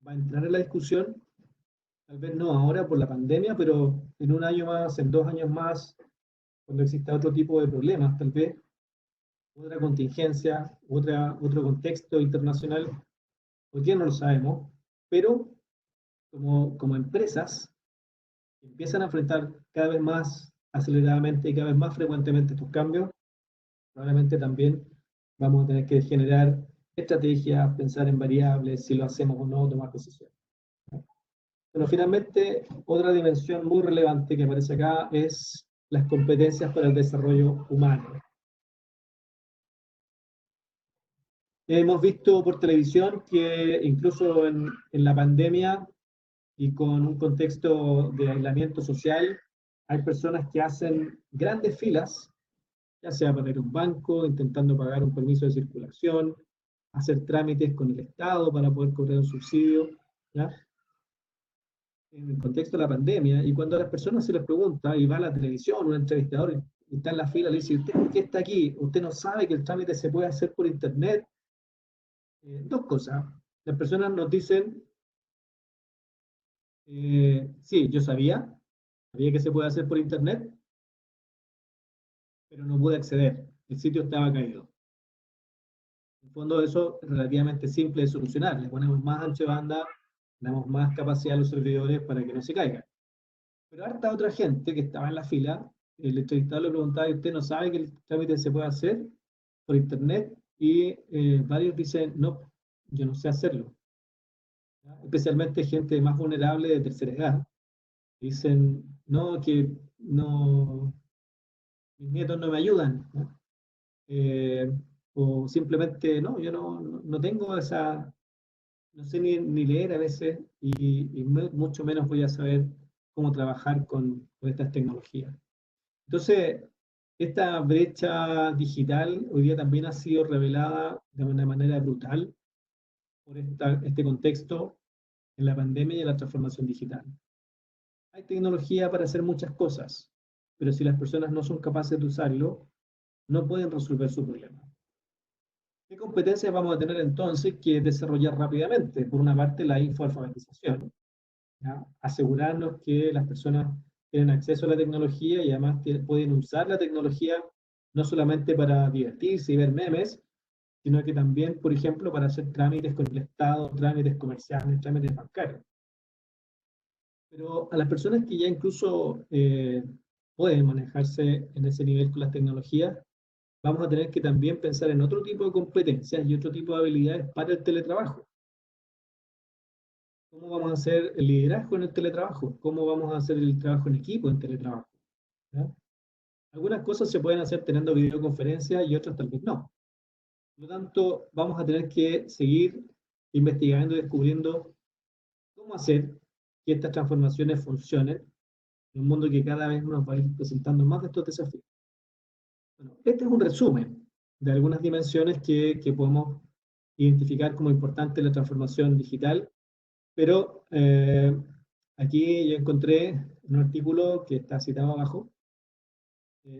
va a entrar en la discusión, tal vez no ahora por la pandemia, pero en un año más, en 2 años más, cuando exista otro tipo de problemas, tal vez otra contingencia, otro contexto internacional, hoy día no lo sabemos, pero como empresas empiezan a enfrentar cada vez más aceleradamente y cada vez más frecuentemente estos cambios, probablemente también vamos a tener que generar estrategias, pensar en variables, si lo hacemos o no, tomar decisiones. Pero finalmente, otra dimensión muy relevante que aparece acá es las competencias para el desarrollo humano. Hemos visto por televisión que incluso en la pandemia y con un contexto de aislamiento social, hay personas que hacen grandes filas, ya sea para ir a un banco, intentando pagar un permiso de circulación, hacer trámites con el Estado para poder cobrar un subsidio, ¿ya? En el contexto de la pandemia, y cuando a las personas se les pregunta, y va a la televisión, un entrevistador y está en la fila, le dice, ¿usted por qué está aquí? ¿Usted no sabe que el trámite se puede hacer por internet? Dos cosas. Las personas nos dicen, sí, yo sabía que se puede hacer por internet, pero no pude acceder. El sitio estaba caído. En el fondo eso es relativamente simple de solucionar. Le ponemos más ancho de banda, le damos más capacidad a los servidores para que no se caigan. Pero harta otra gente que estaba en la fila, el entrevistador le preguntaba, ¿y usted no sabe que el trámite se puede hacer por internet? Y varios dicen, no, yo no sé hacerlo. ¿Ya? Especialmente gente más vulnerable de tercera edad. Dicen, no, que no, mis nietos no me ayudan, ¿no? o simplemente, no, yo no tengo esa, no sé ni leer a veces y mucho menos voy a saber cómo trabajar con estas tecnologías. Entonces, esta brecha digital hoy día también ha sido revelada de una manera brutal por este contexto en la pandemia y en la transformación digital. Hay tecnología para hacer muchas cosas, pero si las personas no son capaces de usarlo, no pueden resolver su problema. ¿Qué competencias vamos a tener entonces que desarrollar rápidamente? Por una parte, la infoalfabetización, ¿ya? Asegurarnos que las personas tienen acceso a la tecnología y además pueden usar la tecnología no solamente para divertirse y ver memes, sino que también, por ejemplo, para hacer trámites con el Estado, trámites comerciales, trámites bancarios. Pero a las personas que ya incluso pueden manejarse en ese nivel con las tecnologías, vamos a tener que también pensar en otro tipo de competencias y otro tipo de habilidades para el teletrabajo. ¿Cómo vamos a hacer el liderazgo en el teletrabajo? ¿Cómo vamos a hacer el trabajo en equipo en teletrabajo? ¿Ya? Algunas cosas se pueden hacer teniendo videoconferencias y otras tal vez no. Por lo tanto, vamos a tener que seguir investigando y descubriendo cómo hacer que estas transformaciones funcionen en un mundo que cada vez nos va a ir presentando más de estos desafíos. Bueno, este es un resumen de algunas dimensiones que podemos identificar como importante la transformación digital, pero aquí yo encontré en un artículo que está citado abajo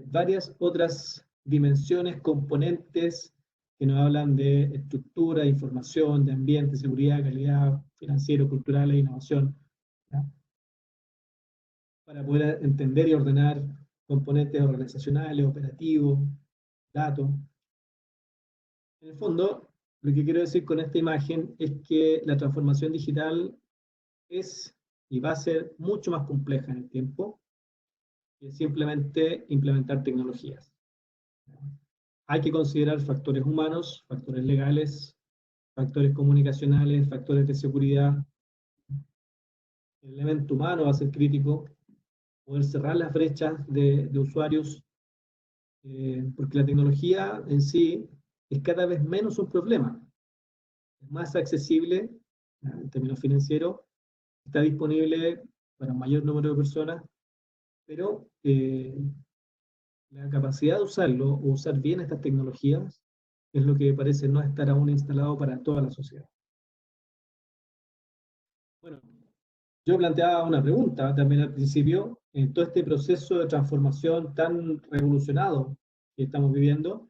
varias otras dimensiones, componentes que nos hablan de estructura, de información, de ambiente, seguridad, calidad, financiero, cultural e innovación, ¿ya? Para poder entender y ordenar componentes organizacionales, operativos, datos. En el fondo, lo que quiero decir con esta imagen es que la transformación digital es y va a ser mucho más compleja en el tiempo que simplemente implementar tecnologías. Hay que considerar factores humanos, factores legales, factores comunicacionales, factores de seguridad. El elemento humano va a ser crítico, poder cerrar las brechas de usuarios, porque la tecnología en sí es cada vez menos un problema, es más accesible en términos financieros, está disponible para un mayor número de personas, pero la capacidad de usarlo o usar bien estas tecnologías es lo que parece no estar aún instalado para toda la sociedad. Bueno, yo planteaba una pregunta también al principio, en todo este proceso de transformación tan revolucionado que estamos viviendo,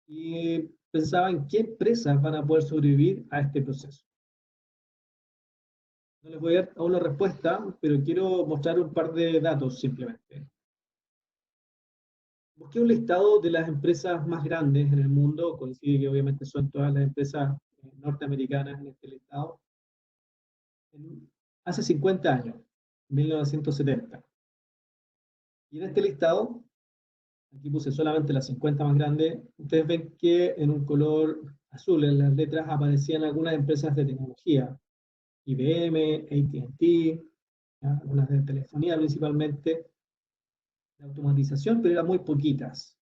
y pensaba en qué empresas van a poder sobrevivir a este proceso. No les voy a dar aún la respuesta, pero quiero mostrar un par de datos simplemente. Busqué un listado de las empresas más grandes en el mundo, coincide que obviamente son todas las empresas norteamericanas en este listado, hace 50 años, 1970. Y en este listado, aquí puse solamente las 50 más grandes, ustedes ven que en un color azul en las letras aparecían algunas empresas de tecnología, IBM, AT&T, algunas de telefonía principalmente, de automatización, pero eran muy poquitas.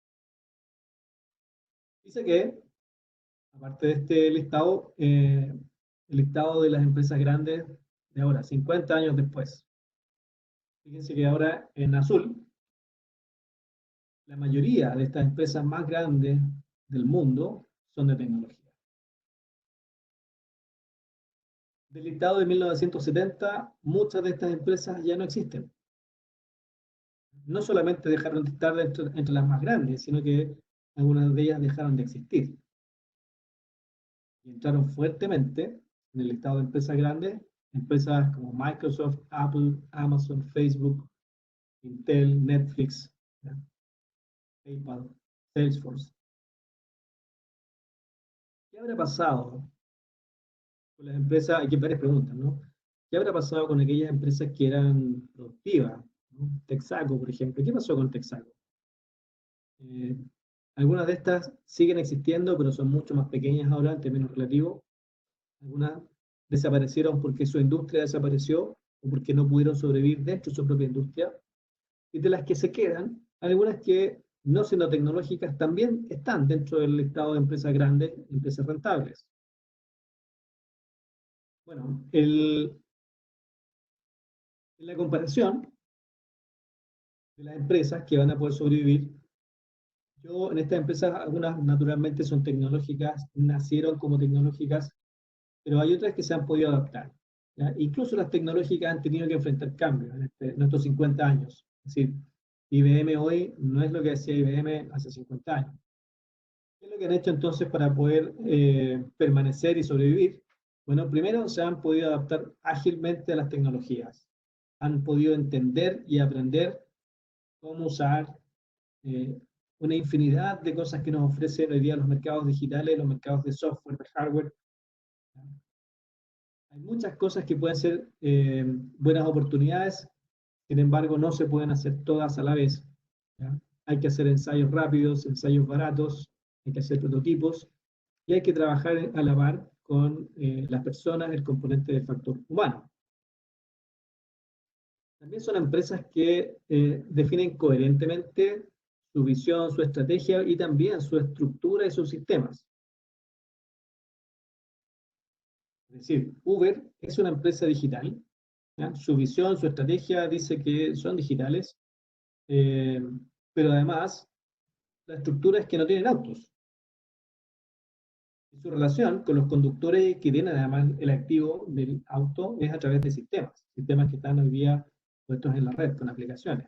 Dice que, aparte de este listado, el listado de las empresas grandes de ahora, 50 años después. Fíjense que ahora en azul, la mayoría de estas empresas más grandes del mundo son de tecnología. Del listado de 1970, muchas de estas empresas ya no existen. No solamente dejaron de estar entre las más grandes, sino que algunas de ellas dejaron de existir. Y entraron fuertemente en el listado de empresas grandes, empresas como Microsoft, Apple, Amazon, Facebook, Intel, Netflix, ¿ya? PayPal, Salesforce. ¿Qué habrá pasado con las empresas? Aquí hay varias preguntas, ¿no? ¿Qué habrá pasado con aquellas empresas que eran productivas? ¿No? Texaco, por ejemplo. ¿Qué pasó con Texaco? Algunas de estas siguen existiendo, pero son mucho más pequeñas ahora en términos relativos. Algunas desaparecieron porque su industria desapareció o porque no pudieron sobrevivir dentro de su propia industria. Y de las que se quedan, algunas que no siendo tecnológicas, también están dentro del listado de empresas grandes, empresas rentables. Bueno, en la comparación de las empresas que van a poder sobrevivir, yo en estas empresas, algunas naturalmente son tecnológicas, nacieron como tecnológicas, pero hay otras que se han podido adaptar. ¿Ya? Incluso las tecnológicas han tenido que enfrentar cambios en estos 50 años. Es decir, IBM hoy no es lo que hacía IBM hace 50 años. ¿Qué es lo que han hecho entonces para poder permanecer y sobrevivir? Bueno, primero se han podido adaptar ágilmente a las tecnologías. Han podido entender y aprender cómo usar eh, una infinidad de cosas que nos ofrecen hoy día los mercados digitales, los mercados de software, de hardware. Hay muchas cosas que pueden ser buenas oportunidades, sin embargo no se pueden hacer todas a la vez. ¿Ya? Hay que hacer ensayos rápidos, ensayos baratos, hay que hacer prototipos y hay que trabajar a la par con las personas, el componente del factor humano. También son empresas que definen coherentemente su visión, su estrategia y también su estructura y sus sistemas. Es decir, Uber es una empresa digital, ¿ya? Su visión, su estrategia dice que son digitales, eh, pero además la estructura es que no tienen autos. Y su relación con los conductores que tienen además el activo del auto es a través de sistemas, sistemas que están hoy día puestos en la red con aplicaciones.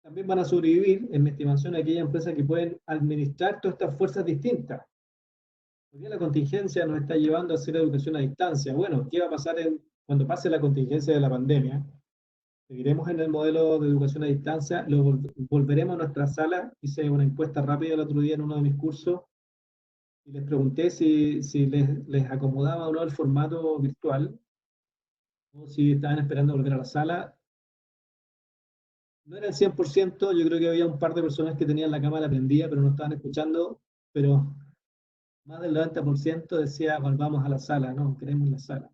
También van a sobrevivir, en mi estimación, aquellas empresas que pueden administrar todas estas fuerzas distintas. Hoy día la contingencia nos está llevando a hacer educación a distancia. Bueno, ¿qué va a pasar cuando pase la contingencia de la pandemia? ¿Seguiremos en el modelo de educación a distancia? ¿Volveremos a nuestra sala? Hice una encuesta rápida el otro día en uno de mis cursos y les pregunté si les acomodaba o no el formato virtual o si estaban esperando volver a la sala. No era el 100%, yo creo que había un par de personas que tenían la cámara prendida pero no estaban escuchando, pero más del 90% decía volvamos a la sala, no, queremos la sala.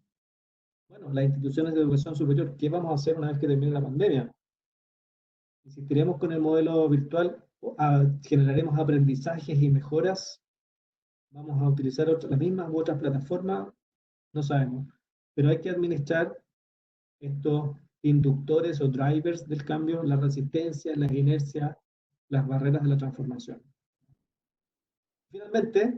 Bueno, las instituciones de educación superior, ¿qué vamos a hacer una vez que termine la pandemia? ¿Insistiremos con el modelo virtual? ¿Generaremos aprendizajes y mejoras? ¿Vamos a utilizar las mismas u otras plataformas? No sabemos. Pero hay que administrar estos inductores o drivers del cambio, la resistencia, las inercias, las barreras de la transformación. Finalmente,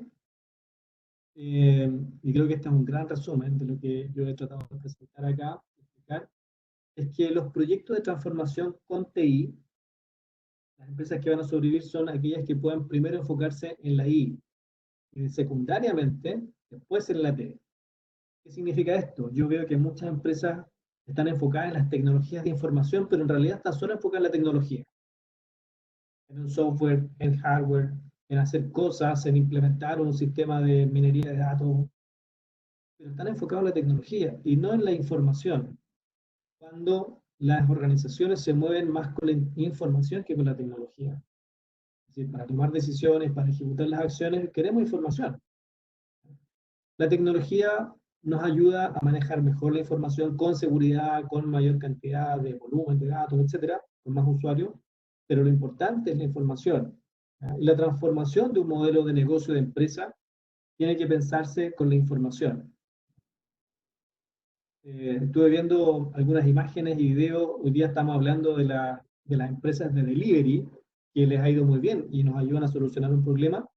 y creo que este es un gran resumen de lo que yo he tratado de presentar acá, explicar, es que los proyectos de transformación con TI, las empresas que van a sobrevivir son aquellas que puedan primero enfocarse en la I, y secundariamente, después en la T. ¿Qué significa esto? Yo veo que muchas empresas están enfocadas en las tecnologías de información, pero en realidad están solo enfocadas en la tecnología. En un software, en hardware, en hacer cosas, en implementar un sistema de minería de datos, pero están enfocados en la tecnología y no en la información. Cuando las organizaciones se mueven más con la información que con la tecnología. Es decir, para tomar decisiones, para ejecutar las acciones, queremos información. La tecnología nos ayuda a manejar mejor la información con seguridad, con mayor cantidad de volumen de datos, etcétera, con más usuarios, pero lo importante es la información. ¿Ya? Y la transformación de un modelo de negocio de empresa tiene que pensarse con la información. Estuve viendo algunas imágenes y videos, hoy día estamos hablando de las empresas de delivery, que les ha ido muy bien y nos ayudan a solucionar un problema.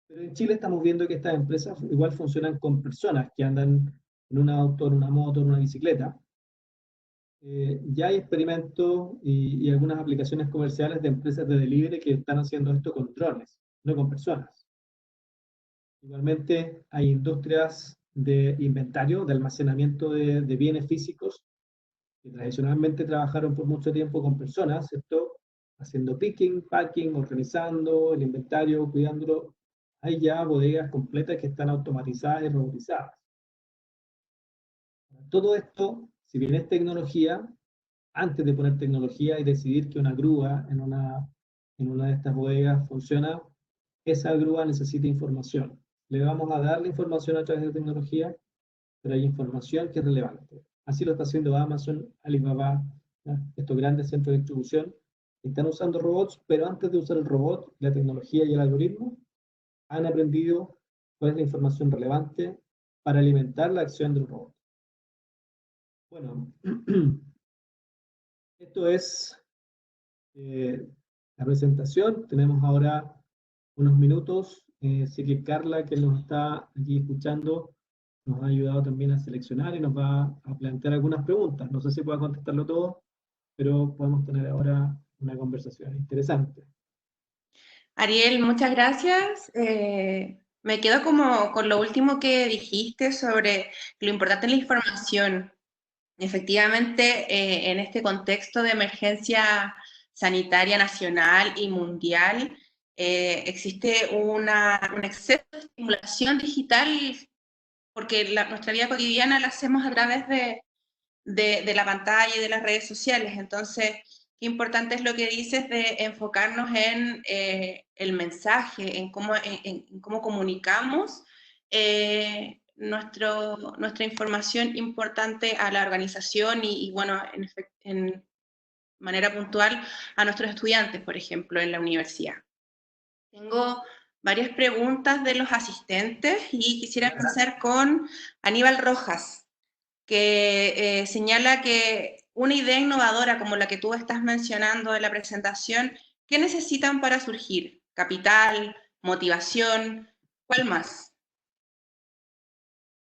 Pero en Chile estamos viendo que estas empresas igual funcionan con personas que andan en un auto, en una moto, en una bicicleta. Ya hay experimentos y algunas aplicaciones comerciales de empresas de delivery que están haciendo esto con drones, no con personas. Igualmente hay industrias de inventario, de almacenamiento de bienes físicos, que tradicionalmente trabajaron por mucho tiempo con personas, ¿cierto? Haciendo picking, packing, organizando el inventario, cuidándolo. Hay ya bodegas completas que están automatizadas y robotizadas. Todo esto, si bien es tecnología, antes de poner tecnología y decidir que una grúa en una de estas bodegas funciona, esa grúa necesita información. Le vamos a dar la información a través de tecnología, pero hay información que es relevante. Así lo está haciendo Amazon, Alibaba, ¿ya? Estos grandes centros de distribución están usando robots, pero antes de usar el robot, la tecnología y el algoritmo, han aprendido cuál es la información relevante para alimentar la acción del robot. Bueno, esto es la presentación. Tenemos ahora unos minutos. Sé que Carla, que nos está aquí escuchando, nos ha ayudado también a seleccionar y nos va a plantear algunas preguntas. No sé si pueda contestarlo todo, pero podemos tener ahora una conversación interesante. Ariel, muchas gracias. Me quedo como con lo último que dijiste sobre lo importante de la información. Efectivamente, en este contexto de emergencia sanitaria nacional y mundial, existe un exceso de estimulación digital porque nuestra vida cotidiana la hacemos a través de la pantalla y de las redes sociales. Entonces, qué importante es lo que dices de enfocarnos en el mensaje, en cómo comunicamos nuestra información importante a la organización y bueno, en manera puntual a nuestros estudiantes, por ejemplo, en la universidad. Tengo varias preguntas de los asistentes y quisiera empezar con Aníbal Rojas, que señala que una idea innovadora como la que tú estás mencionando en la presentación, ¿qué necesitan para surgir? ¿Capital? ¿Motivación? ¿Cuál más?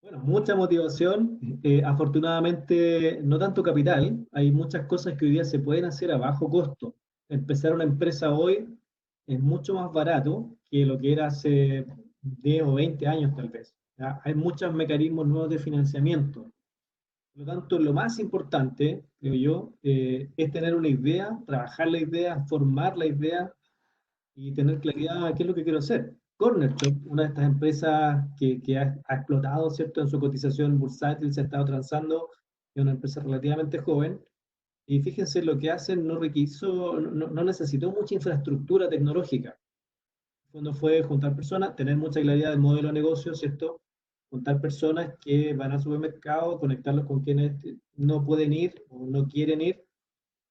Bueno, mucha motivación. Afortunadamente, no tanto capital. Hay muchas cosas que hoy día se pueden hacer a bajo costo. Empezar una empresa hoy es mucho más barato que lo que era hace 10 o 20 años tal vez. ¿Ya? Hay muchos mecanismos nuevos de financiamiento. Por lo tanto, lo más importante, creo yo, es tener una idea, trabajar la idea, formar la idea y tener claridad de qué es lo que quiero hacer. Corner Shop, una de estas empresas que ha explotado, ¿cierto?, en su cotización bursátil, se ha estado transando, es una empresa relativamente joven, y fíjense lo que hacen, no necesitó mucha infraestructura tecnológica. Cuando fue juntar personas, tener mucha claridad del modelo de negocio, ¿cierto? Juntar personas que van al supermercado, conectarlos con quienes no pueden ir o no quieren ir,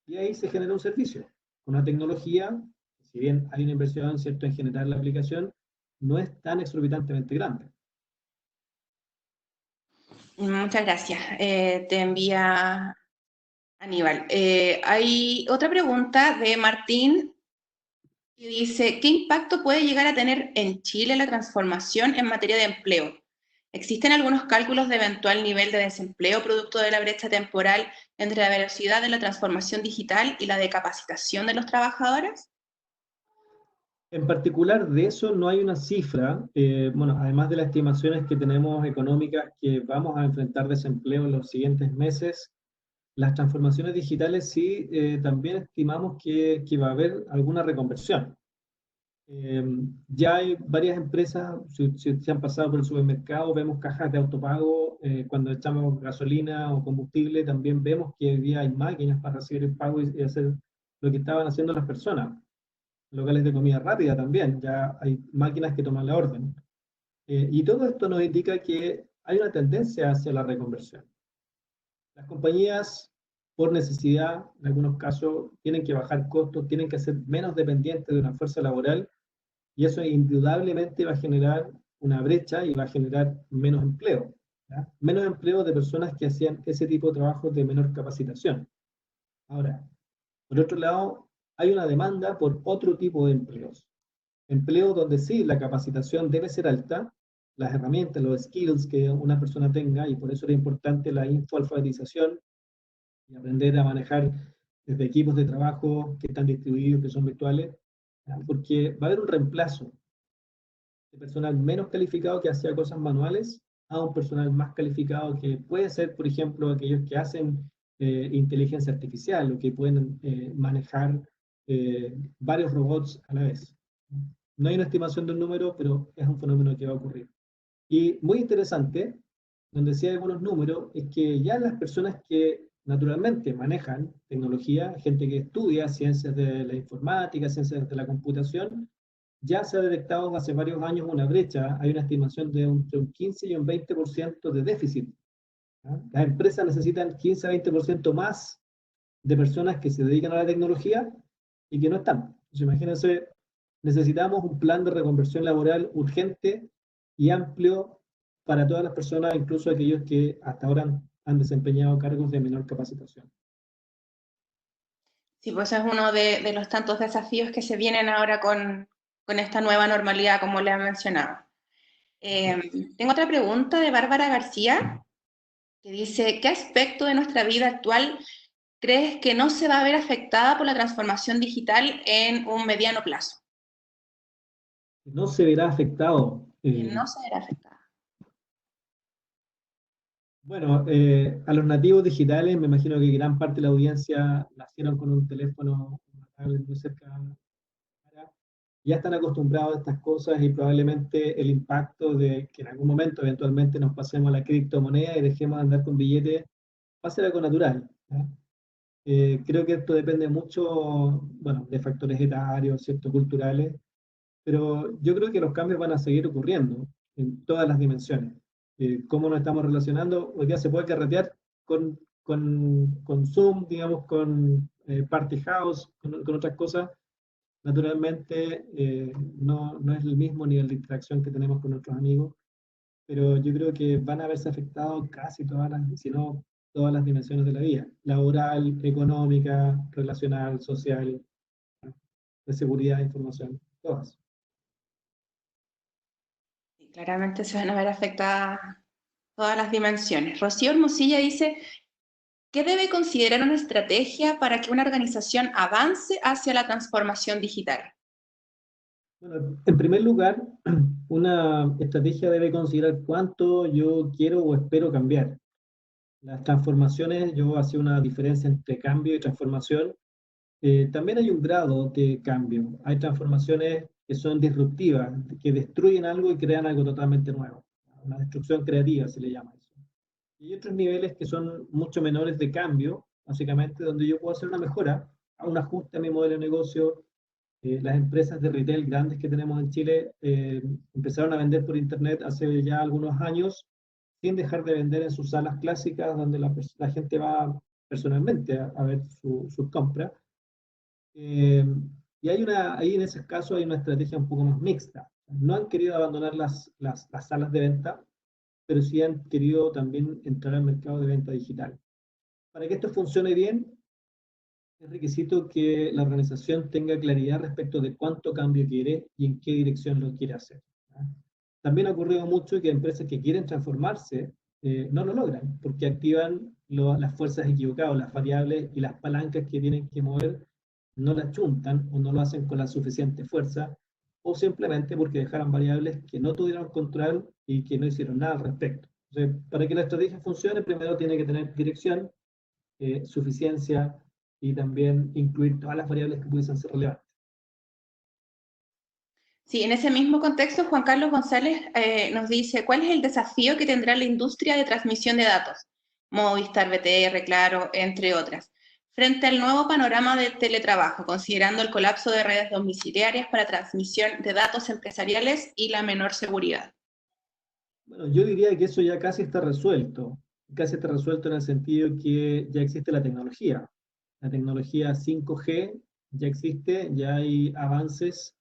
y ahí se genera un servicio. Con una tecnología, si bien hay una inversión, ¿cierto?, en generar la aplicación, no es tan exorbitantemente grande. Muchas gracias. Te envía Aníbal. Hay otra pregunta de Martín que dice, ¿qué impacto puede llegar a tener en Chile la transformación en materia de empleo? ¿Existen algunos cálculos de eventual nivel de desempleo producto de la brecha temporal entre la velocidad de la transformación digital y la de capacitación de los trabajadores? En particular, de eso no hay una cifra. Bueno, además de las estimaciones que tenemos económicas que vamos a enfrentar desempleo en los siguientes meses, las transformaciones digitales sí también estimamos que va a haber alguna reconversión. Ya hay varias empresas, si se han pasado por el supermercado, vemos cajas de autopago, cuando echamos gasolina o combustible, también vemos que hoy día hay máquinas para recibir el pago y hacer lo que estaban haciendo las personas. Locales de comida rápida también, ya hay máquinas que toman la orden. Y todo esto nos indica que hay una tendencia hacia la reconversión. Las compañías, por necesidad, en algunos casos, tienen que bajar costos, tienen que ser menos dependientes de una fuerza laboral, y eso indudablemente va a generar una brecha y va a generar menos empleo. ¿Ya? Menos empleo de personas que hacían ese tipo de trabajos de menor capacitación. Ahora, por otro lado, hay una demanda por otro tipo de empleos. Empleos donde sí, la capacitación debe ser alta, las herramientas, los skills que una persona tenga, y por eso era importante la infoalfabetización y aprender a manejar desde equipos de trabajo que están distribuidos, que son virtuales, ¿ya? Porque va a haber un reemplazo de personal menos calificado que hacía cosas manuales a un personal más calificado que puede ser, por ejemplo, aquellos que hacen inteligencia artificial o que pueden manejar varios robots a la vez. No hay una estimación del número, pero es un fenómeno que va a ocurrir. Y muy interesante, donde sí hay algunos números, es que ya las personas que naturalmente manejan tecnología, gente que estudia ciencias de la informática, ciencias de la computación, ya se ha detectado hace varios años una brecha, hay una estimación de entre un 15 y un 20% de déficit. ¿Ya? Las empresas necesitan 15 a 20% más de personas que se dedican a la tecnología y que no están. Entonces, imagínense, necesitamos un plan de reconversión laboral urgente y amplio para todas las personas, incluso aquellos que hasta ahora han desempeñado cargos de menor capacitación. Sí, pues es uno de los tantos desafíos que se vienen ahora con esta nueva normalidad, como le han mencionado. Tengo otra pregunta de Bárbara García, que dice, ¿qué aspecto de nuestra vida actual crees que no se va a ver afectada por la transformación digital en un mediano plazo? No se verá afectado. Que no se verá afectada. Bueno, a los nativos digitales, me imagino que gran parte de la audiencia nacieron con un teléfono, una tablet muy cerca, ya están acostumbrados a estas cosas y probablemente el impacto de que en algún momento eventualmente nos pasemos a la criptomoneda y dejemos de andar con billetes va a ser algo natural, ¿ya? Creo que esto depende mucho, bueno, de factores etarios, ¿cierto?, culturales, pero yo creo que los cambios van a seguir ocurriendo en todas las dimensiones. ¿Cómo nos estamos relacionando? Hoy día se puede carretear con Zoom, digamos, con Party House, con otras cosas. Naturalmente, no es el mismo nivel de interacción que tenemos con nuestros amigos, pero yo creo que van a verse afectados casi todas las, si no todas las dimensiones de la vida: laboral, económica, relacional, social, de seguridad de información, todas. Claramente se van a ver afectadas todas las dimensiones. Rocío Hermosilla dice, ¿qué debe considerar una estrategia para que una organización avance hacia la transformación digital? Bueno, en primer lugar, una estrategia debe considerar cuánto yo quiero o espero cambiar. Las transformaciones, yo hacía una diferencia entre cambio y transformación. También hay un grado de cambio. Hay transformaciones que son disruptivas, que destruyen algo y crean algo totalmente nuevo. Una destrucción creativa se le llama eso. Y hay otros niveles que son mucho menores de cambio, básicamente, donde yo puedo hacer una mejora, un ajuste a mi modelo de negocio. Las empresas de retail grandes que tenemos en Chile empezaron a vender por Internet hace ya algunos años, sin dejar de vender en sus salas clásicas, donde la gente va personalmente a ver sus compras. Y ahí en ese caso hay una estrategia un poco más mixta. No han querido abandonar las salas de venta, pero sí han querido también entrar al mercado de venta digital. Para que esto funcione bien, es requisito que la organización tenga claridad respecto de cuánto cambio quiere y en qué dirección lo quiere hacer, ¿ya? También ha ocurrido mucho que empresas que quieren transformarse no lo logran, porque activan las fuerzas equivocadas, las variables y las palancas que tienen que mover no las chuntan o no lo hacen con la suficiente fuerza, o simplemente porque dejaron variables que no tuvieron control y que no hicieron nada al respecto. Entonces, para que la estrategia funcione, primero tiene que tener dirección, suficiencia y también incluir todas las variables que pudiesen ser relevantes. Sí, en ese mismo contexto, Juan Carlos González nos dice, ¿cuál es el desafío que tendrá la industria de transmisión de datos? Movistar, BTR, Claro, entre otras, frente al nuevo panorama de teletrabajo, considerando el colapso de redes domiciliarias para transmisión de datos empresariales y la menor seguridad. Bueno, yo diría que eso ya casi está resuelto en el sentido que ya existe la tecnología 5G ya existe, ya hay avances.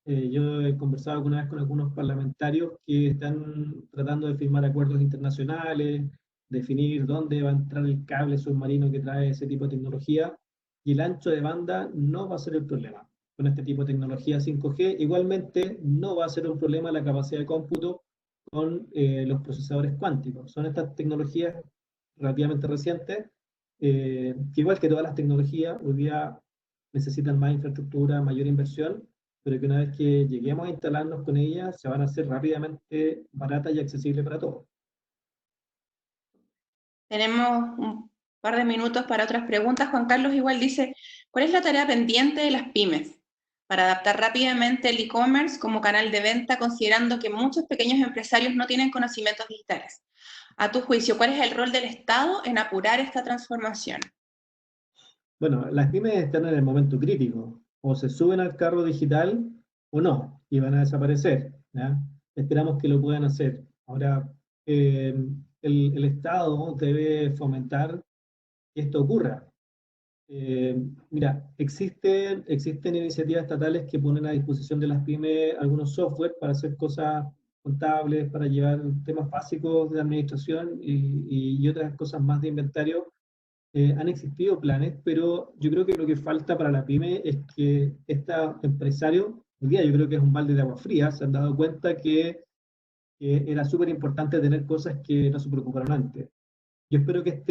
Yo he conversado alguna vez con algunos parlamentarios que están tratando de firmar acuerdos internacionales, definir dónde va a entrar el cable submarino que trae ese tipo de tecnología, y el ancho de banda no va a ser el problema con este tipo de tecnología 5G. Igualmente, no va a ser un problema la capacidad de cómputo con los procesadores cuánticos. Son estas tecnologías relativamente recientes, que igual que todas las tecnologías, hoy día necesitan más infraestructura, mayor inversión, pero que una vez que lleguemos a instalarnos con ellas, se van a hacer rápidamente baratas y accesibles para todos. Tenemos un par de minutos para otras preguntas. Juan Carlos igual dice, ¿cuál es la tarea pendiente de las pymes para adaptar rápidamente el e-commerce como canal de venta, considerando que muchos pequeños empresarios no tienen conocimientos digitales? A tu juicio, ¿cuál es el rol del Estado en apurar esta transformación? Bueno, las pymes están en el momento crítico. O se suben al carro digital o no, y van a desaparecer, ¿ya? Esperamos que lo puedan hacer. Ahora, el Estado debe fomentar que esto ocurra. Mira, existen iniciativas estatales que ponen a disposición de las pymes algunos software para hacer cosas contables, para llevar temas básicos de administración y otras cosas más de inventario. Han existido planes, pero yo creo que lo que falta para la pyme es que estos empresarios, hoy día yo creo que es un balde de agua fría, se han dado cuenta que era súper importante tener cosas que no se preocuparon antes. Yo espero que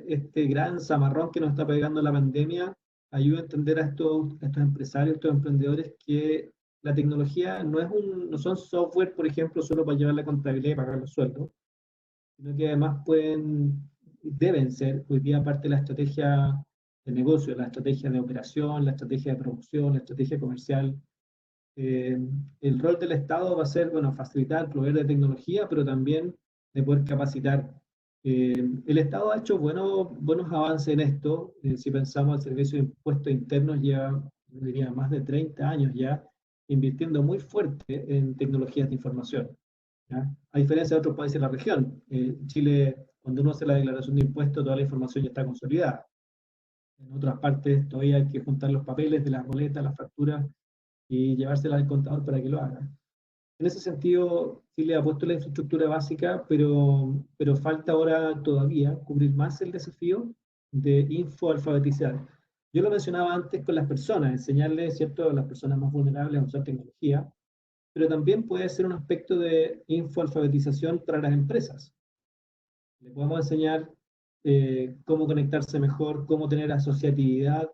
este gran zamarrón que nos está pegando la pandemia ayude a entender a estos empresarios, a estos emprendedores, que la tecnología no son software, por ejemplo, solo para llevar la contabilidad y pagar los sueldos, sino que además deben ser hoy día parte de la estrategia de negocio, la estrategia de operación, la estrategia de producción, la estrategia comercial. Eh, el rol del Estado va a ser, bueno, facilitar, proveer de tecnología, pero también de poder capacitar. El Estado ha hecho buenos avances en esto. Si pensamos, el Servicio de Impuestos Internos lleva, yo diría, más de 30 años ya invirtiendo muy fuerte en tecnologías de información, ¿ya? A diferencia de otros países de la región. Chile, cuando uno hace la declaración de impuestos, toda la información ya está consolidada. En otras partes todavía hay que juntar los papeles de las boletas, las facturas, y llevársela al contador para que lo haga. En ese sentido, Chile ha puesto la infraestructura básica, pero falta ahora todavía cubrir más el desafío de infoalfabetizar. Yo lo mencionaba antes con las personas, enseñarles, ¿cierto?, a las personas más vulnerables a usar tecnología, pero también puede ser un aspecto de infoalfabetización para las empresas. Le podemos enseñar cómo conectarse mejor, cómo tener asociatividad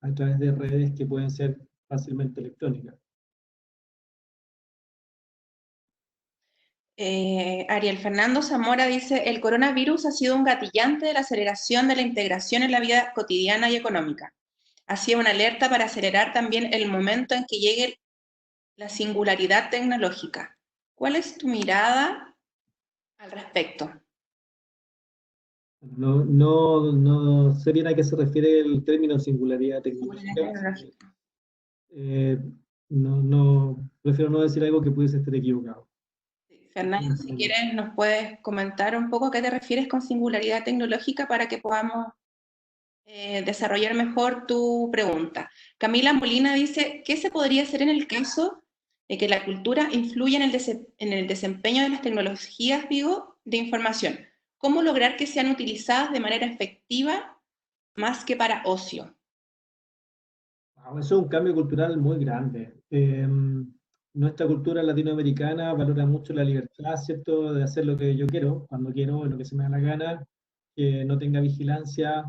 a través de redes que pueden ser fácilmente electrónicas. Ariel Fernando Zamora dice, el coronavirus ha sido un gatillante de la aceleración de la integración en la vida cotidiana y económica. Ha sido una alerta para acelerar también el momento en que llegue la singularidad tecnológica. ¿Cuál es tu mirada al respecto? No sé bien a qué se refiere el término singularidad tecnológica. Prefiero no decir algo que pudiese estar equivocado. Fernando, si quieres, nos puedes comentar un poco a qué te refieres con singularidad tecnológica para que podamos desarrollar mejor tu pregunta. Camila Molina dice, ¿qué se podría hacer en el caso de que la cultura influya en el desempeño de las tecnologías, de información? ¿Cómo lograr que sean utilizadas de manera efectiva más que para ocio? Wow, eso es un cambio cultural muy grande. Nuestra cultura latinoamericana valora mucho la libertad, ¿cierto?, de hacer lo que yo quiero, cuando quiero, lo que se me da la gana, que no tenga vigilancia,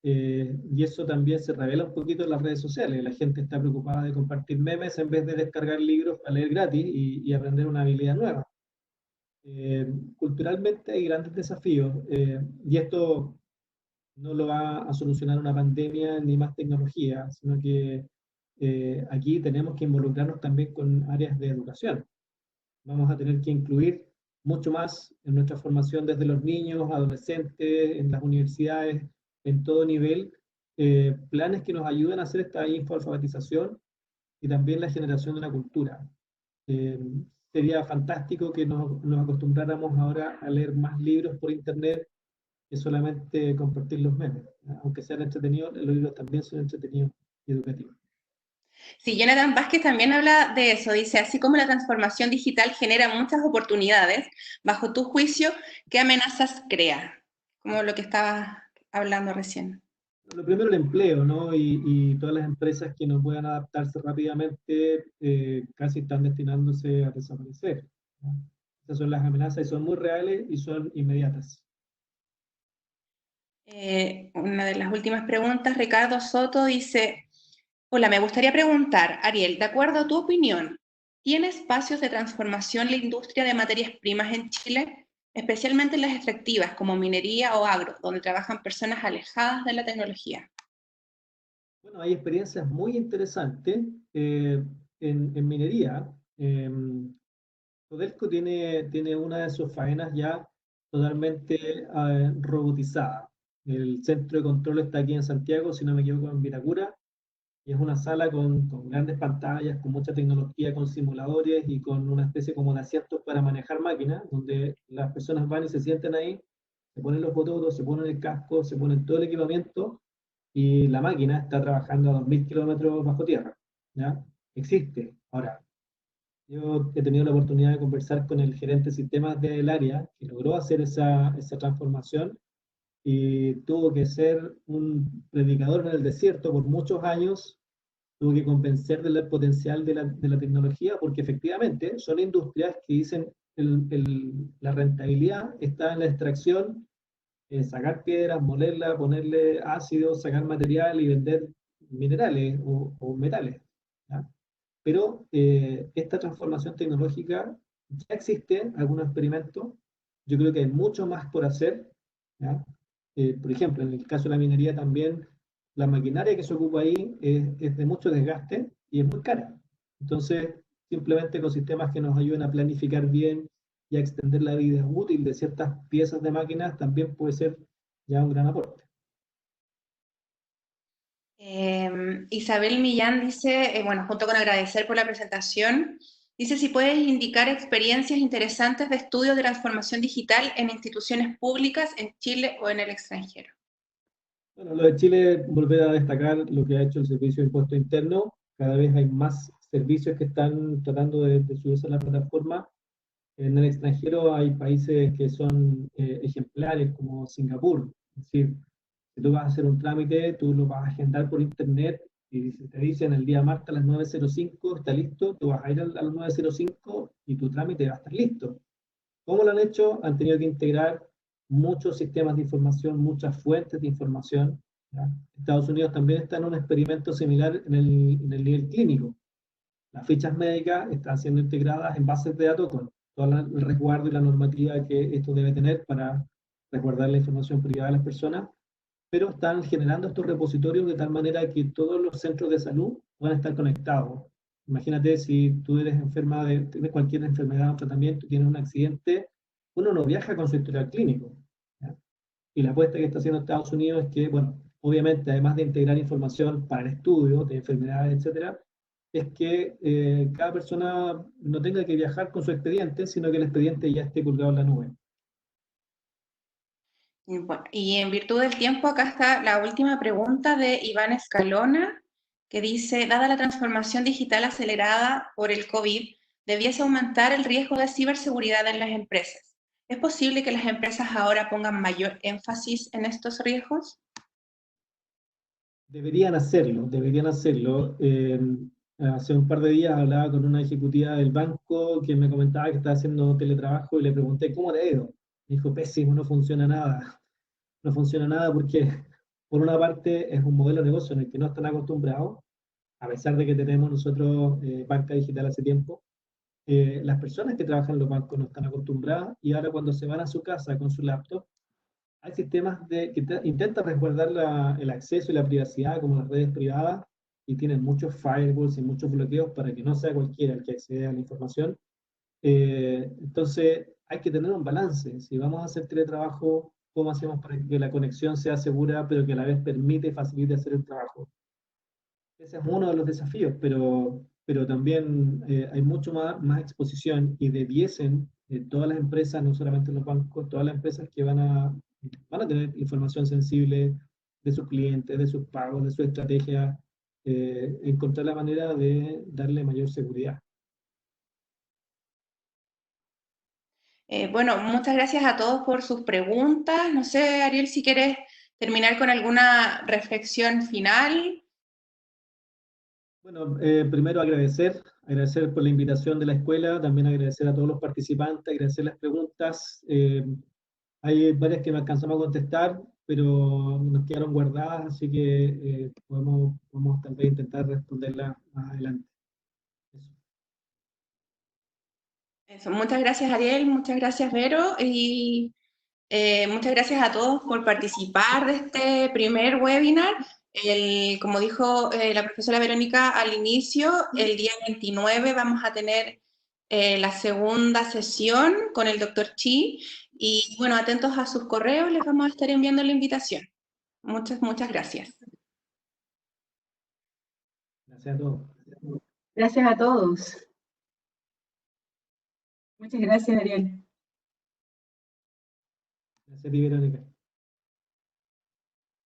y eso también se revela un poquito en las redes sociales. La gente está preocupada de compartir memes en vez de descargar libros para leer gratis y aprender una habilidad nueva. Culturalmente hay grandes desafíos, y esto no lo va a solucionar una pandemia ni más tecnología, sino que aquí tenemos que involucrarnos también con áreas de educación. Vamos a tener que incluir mucho más en nuestra formación desde los niños, adolescentes, en las universidades, en todo nivel, planes que nos ayuden a hacer esta infoalfabetización y también la generación de una cultura. Eh, Sería fantástico que nos acostumbráramos ahora a leer más libros por internet que solamente compartir los memes. Aunque sean entretenidos, los libros también son entretenidos y educativos. Sí, Jonathan Vázquez también habla de eso, dice, así como la transformación digital genera muchas oportunidades, bajo tu juicio, ¿qué amenazas crea? Como lo que estabas hablando recién. Lo primero, el empleo, ¿no? Y todas las empresas que no puedan adaptarse rápidamente casi están destinándose a desaparecer, ¿no? Esas son las amenazas y son muy reales y son inmediatas. Una de las últimas preguntas, Ricardo Soto dice, hola, me gustaría preguntar, Ariel, de acuerdo a tu opinión, ¿tiene espacios de transformación la industria de materias primas en Chile, especialmente en las extractivas como minería o agro, donde trabajan personas alejadas de la tecnología? Bueno, hay experiencias muy interesantes en minería. Codelco tiene una de sus faenas ya totalmente robotizada. El centro de control está aquí en Santiago, si no me equivoco, en Vitacura, y es una sala con grandes pantallas, con mucha tecnología, con simuladores y con una especie como de asientos para manejar máquinas, donde las personas van y se sienten ahí, se ponen los bototos, se ponen el casco, se ponen todo el equipamiento y la máquina está trabajando a 2000 kilómetros bajo tierra, ¿ya? Existe. Ahora, yo he tenido la oportunidad de conversar con el gerente de sistemas del área que logró hacer esa transformación y tuvo que ser un predicador en el desierto por muchos años, tuvo que convencer del potencial de la tecnología, porque efectivamente son industrias que dicen la rentabilidad está en la extracción, sacar piedras, molerla, ponerle ácido, sacar material y vender minerales o metales, ¿ya? Pero esta transformación tecnológica ya existe, algunos experimentos, yo creo que hay mucho más por hacer, ¿ya? Por ejemplo, en el caso de la minería también, la maquinaria que se ocupa ahí es de mucho desgaste y es muy cara. Entonces, simplemente ecosistemas que nos ayuden a planificar bien y a extender la vida útil de ciertas piezas de máquinas también puede ser ya un gran aporte. Isabel Millán dice, bueno, junto con agradecer por la presentación, dice si puedes indicar experiencias interesantes de estudio de transformación digital en instituciones públicas en Chile o en el extranjero. Bueno, lo de Chile, volver a destacar lo que ha hecho el Servicio de Impuesto Interno. Cada vez hay más servicios que están tratando de subirse a la plataforma. En el extranjero hay países que son ejemplares, como Singapur. Es decir, si tú vas a hacer un trámite, tú lo vas a agendar por internet y si te dicen el día martes a las 9:05 está listo, tú vas a ir a las 9:05 y tu trámite va a estar listo. ¿Cómo lo han hecho? Han tenido que integrar muchos sistemas de información, muchas fuentes de información, ¿ya? Estados Unidos también está en un experimento similar en el nivel clínico. Las fichas médicas están siendo integradas en bases de datos con todo el resguardo y la normativa que esto debe tener para resguardar la información privada de las personas, pero están generando estos repositorios de tal manera que todos los centros de salud van a estar conectados. Imagínate si tú eres enferma tienes cualquier enfermedad o tratamiento, tienes un accidente, uno no viaja con su historial clínico, ¿ya? Y la apuesta que está haciendo Estados Unidos es que, bueno, obviamente, además de integrar información para el estudio de enfermedades, etcétera, es que cada persona no tenga que viajar con su expediente, sino que el expediente ya esté colgado en la nube. Bueno, y en virtud del tiempo, acá está la última pregunta de Iván Escalona, que dice, dada la transformación digital acelerada por el COVID, debiese aumentar el riesgo de ciberseguridad en las empresas. ¿Es posible que las empresas ahora pongan mayor énfasis en estos riesgos? Deberían hacerlo, deberían hacerlo. Hace un par de días hablaba con una ejecutiva del banco que me comentaba que estaba haciendo teletrabajo y le pregunté, ¿cómo te ha ido? Me dijo, pésimo, no funciona nada. No funciona nada porque, por una parte, es un modelo de negocio en el que no están acostumbrados, a pesar de que tenemos nosotros banca digital hace tiempo. Las personas que trabajan en los bancos no están acostumbradas y ahora cuando se van a su casa con su laptop, hay sistemas que intentan resguardar el acceso y la privacidad, como las redes privadas, y tienen muchos firewalls y muchos bloqueos para que no sea cualquiera el que acceda a la información. Entonces, hay que tener un balance. Si vamos a hacer teletrabajo, ¿cómo hacemos para que la conexión sea segura, pero que a la vez permite y facilite hacer el trabajo? Ese es uno de los desafíos, pero también hay mucho más exposición y debiesen todas las empresas, no solamente los bancos, todas las empresas que van a tener información sensible de sus clientes, de sus pagos, de su estrategia, encontrar la manera de darle mayor seguridad. Bueno, muchas gracias a todos por sus preguntas. No sé, Ariel, si quieres terminar con alguna reflexión final. Bueno, primero agradecer por la invitación de la escuela, también agradecer a todos los participantes, agradecer las preguntas. Hay varias que me alcanzamos a contestar, pero nos quedaron guardadas, así que podemos tal vez intentar responderlas más adelante. Eso. Muchas gracias, Ariel, muchas gracias, Vero, y muchas gracias a todos por participar de este primer webinar. Como dijo la profesora Verónica al inicio, el día 29 vamos a tener la segunda sesión con el doctor Chi, y bueno, atentos a sus correos, les vamos a estar enviando la invitación. Muchas gracias. Gracias a todos. Gracias a todos. Muchas gracias, Ariel. Gracias a ti, Verónica.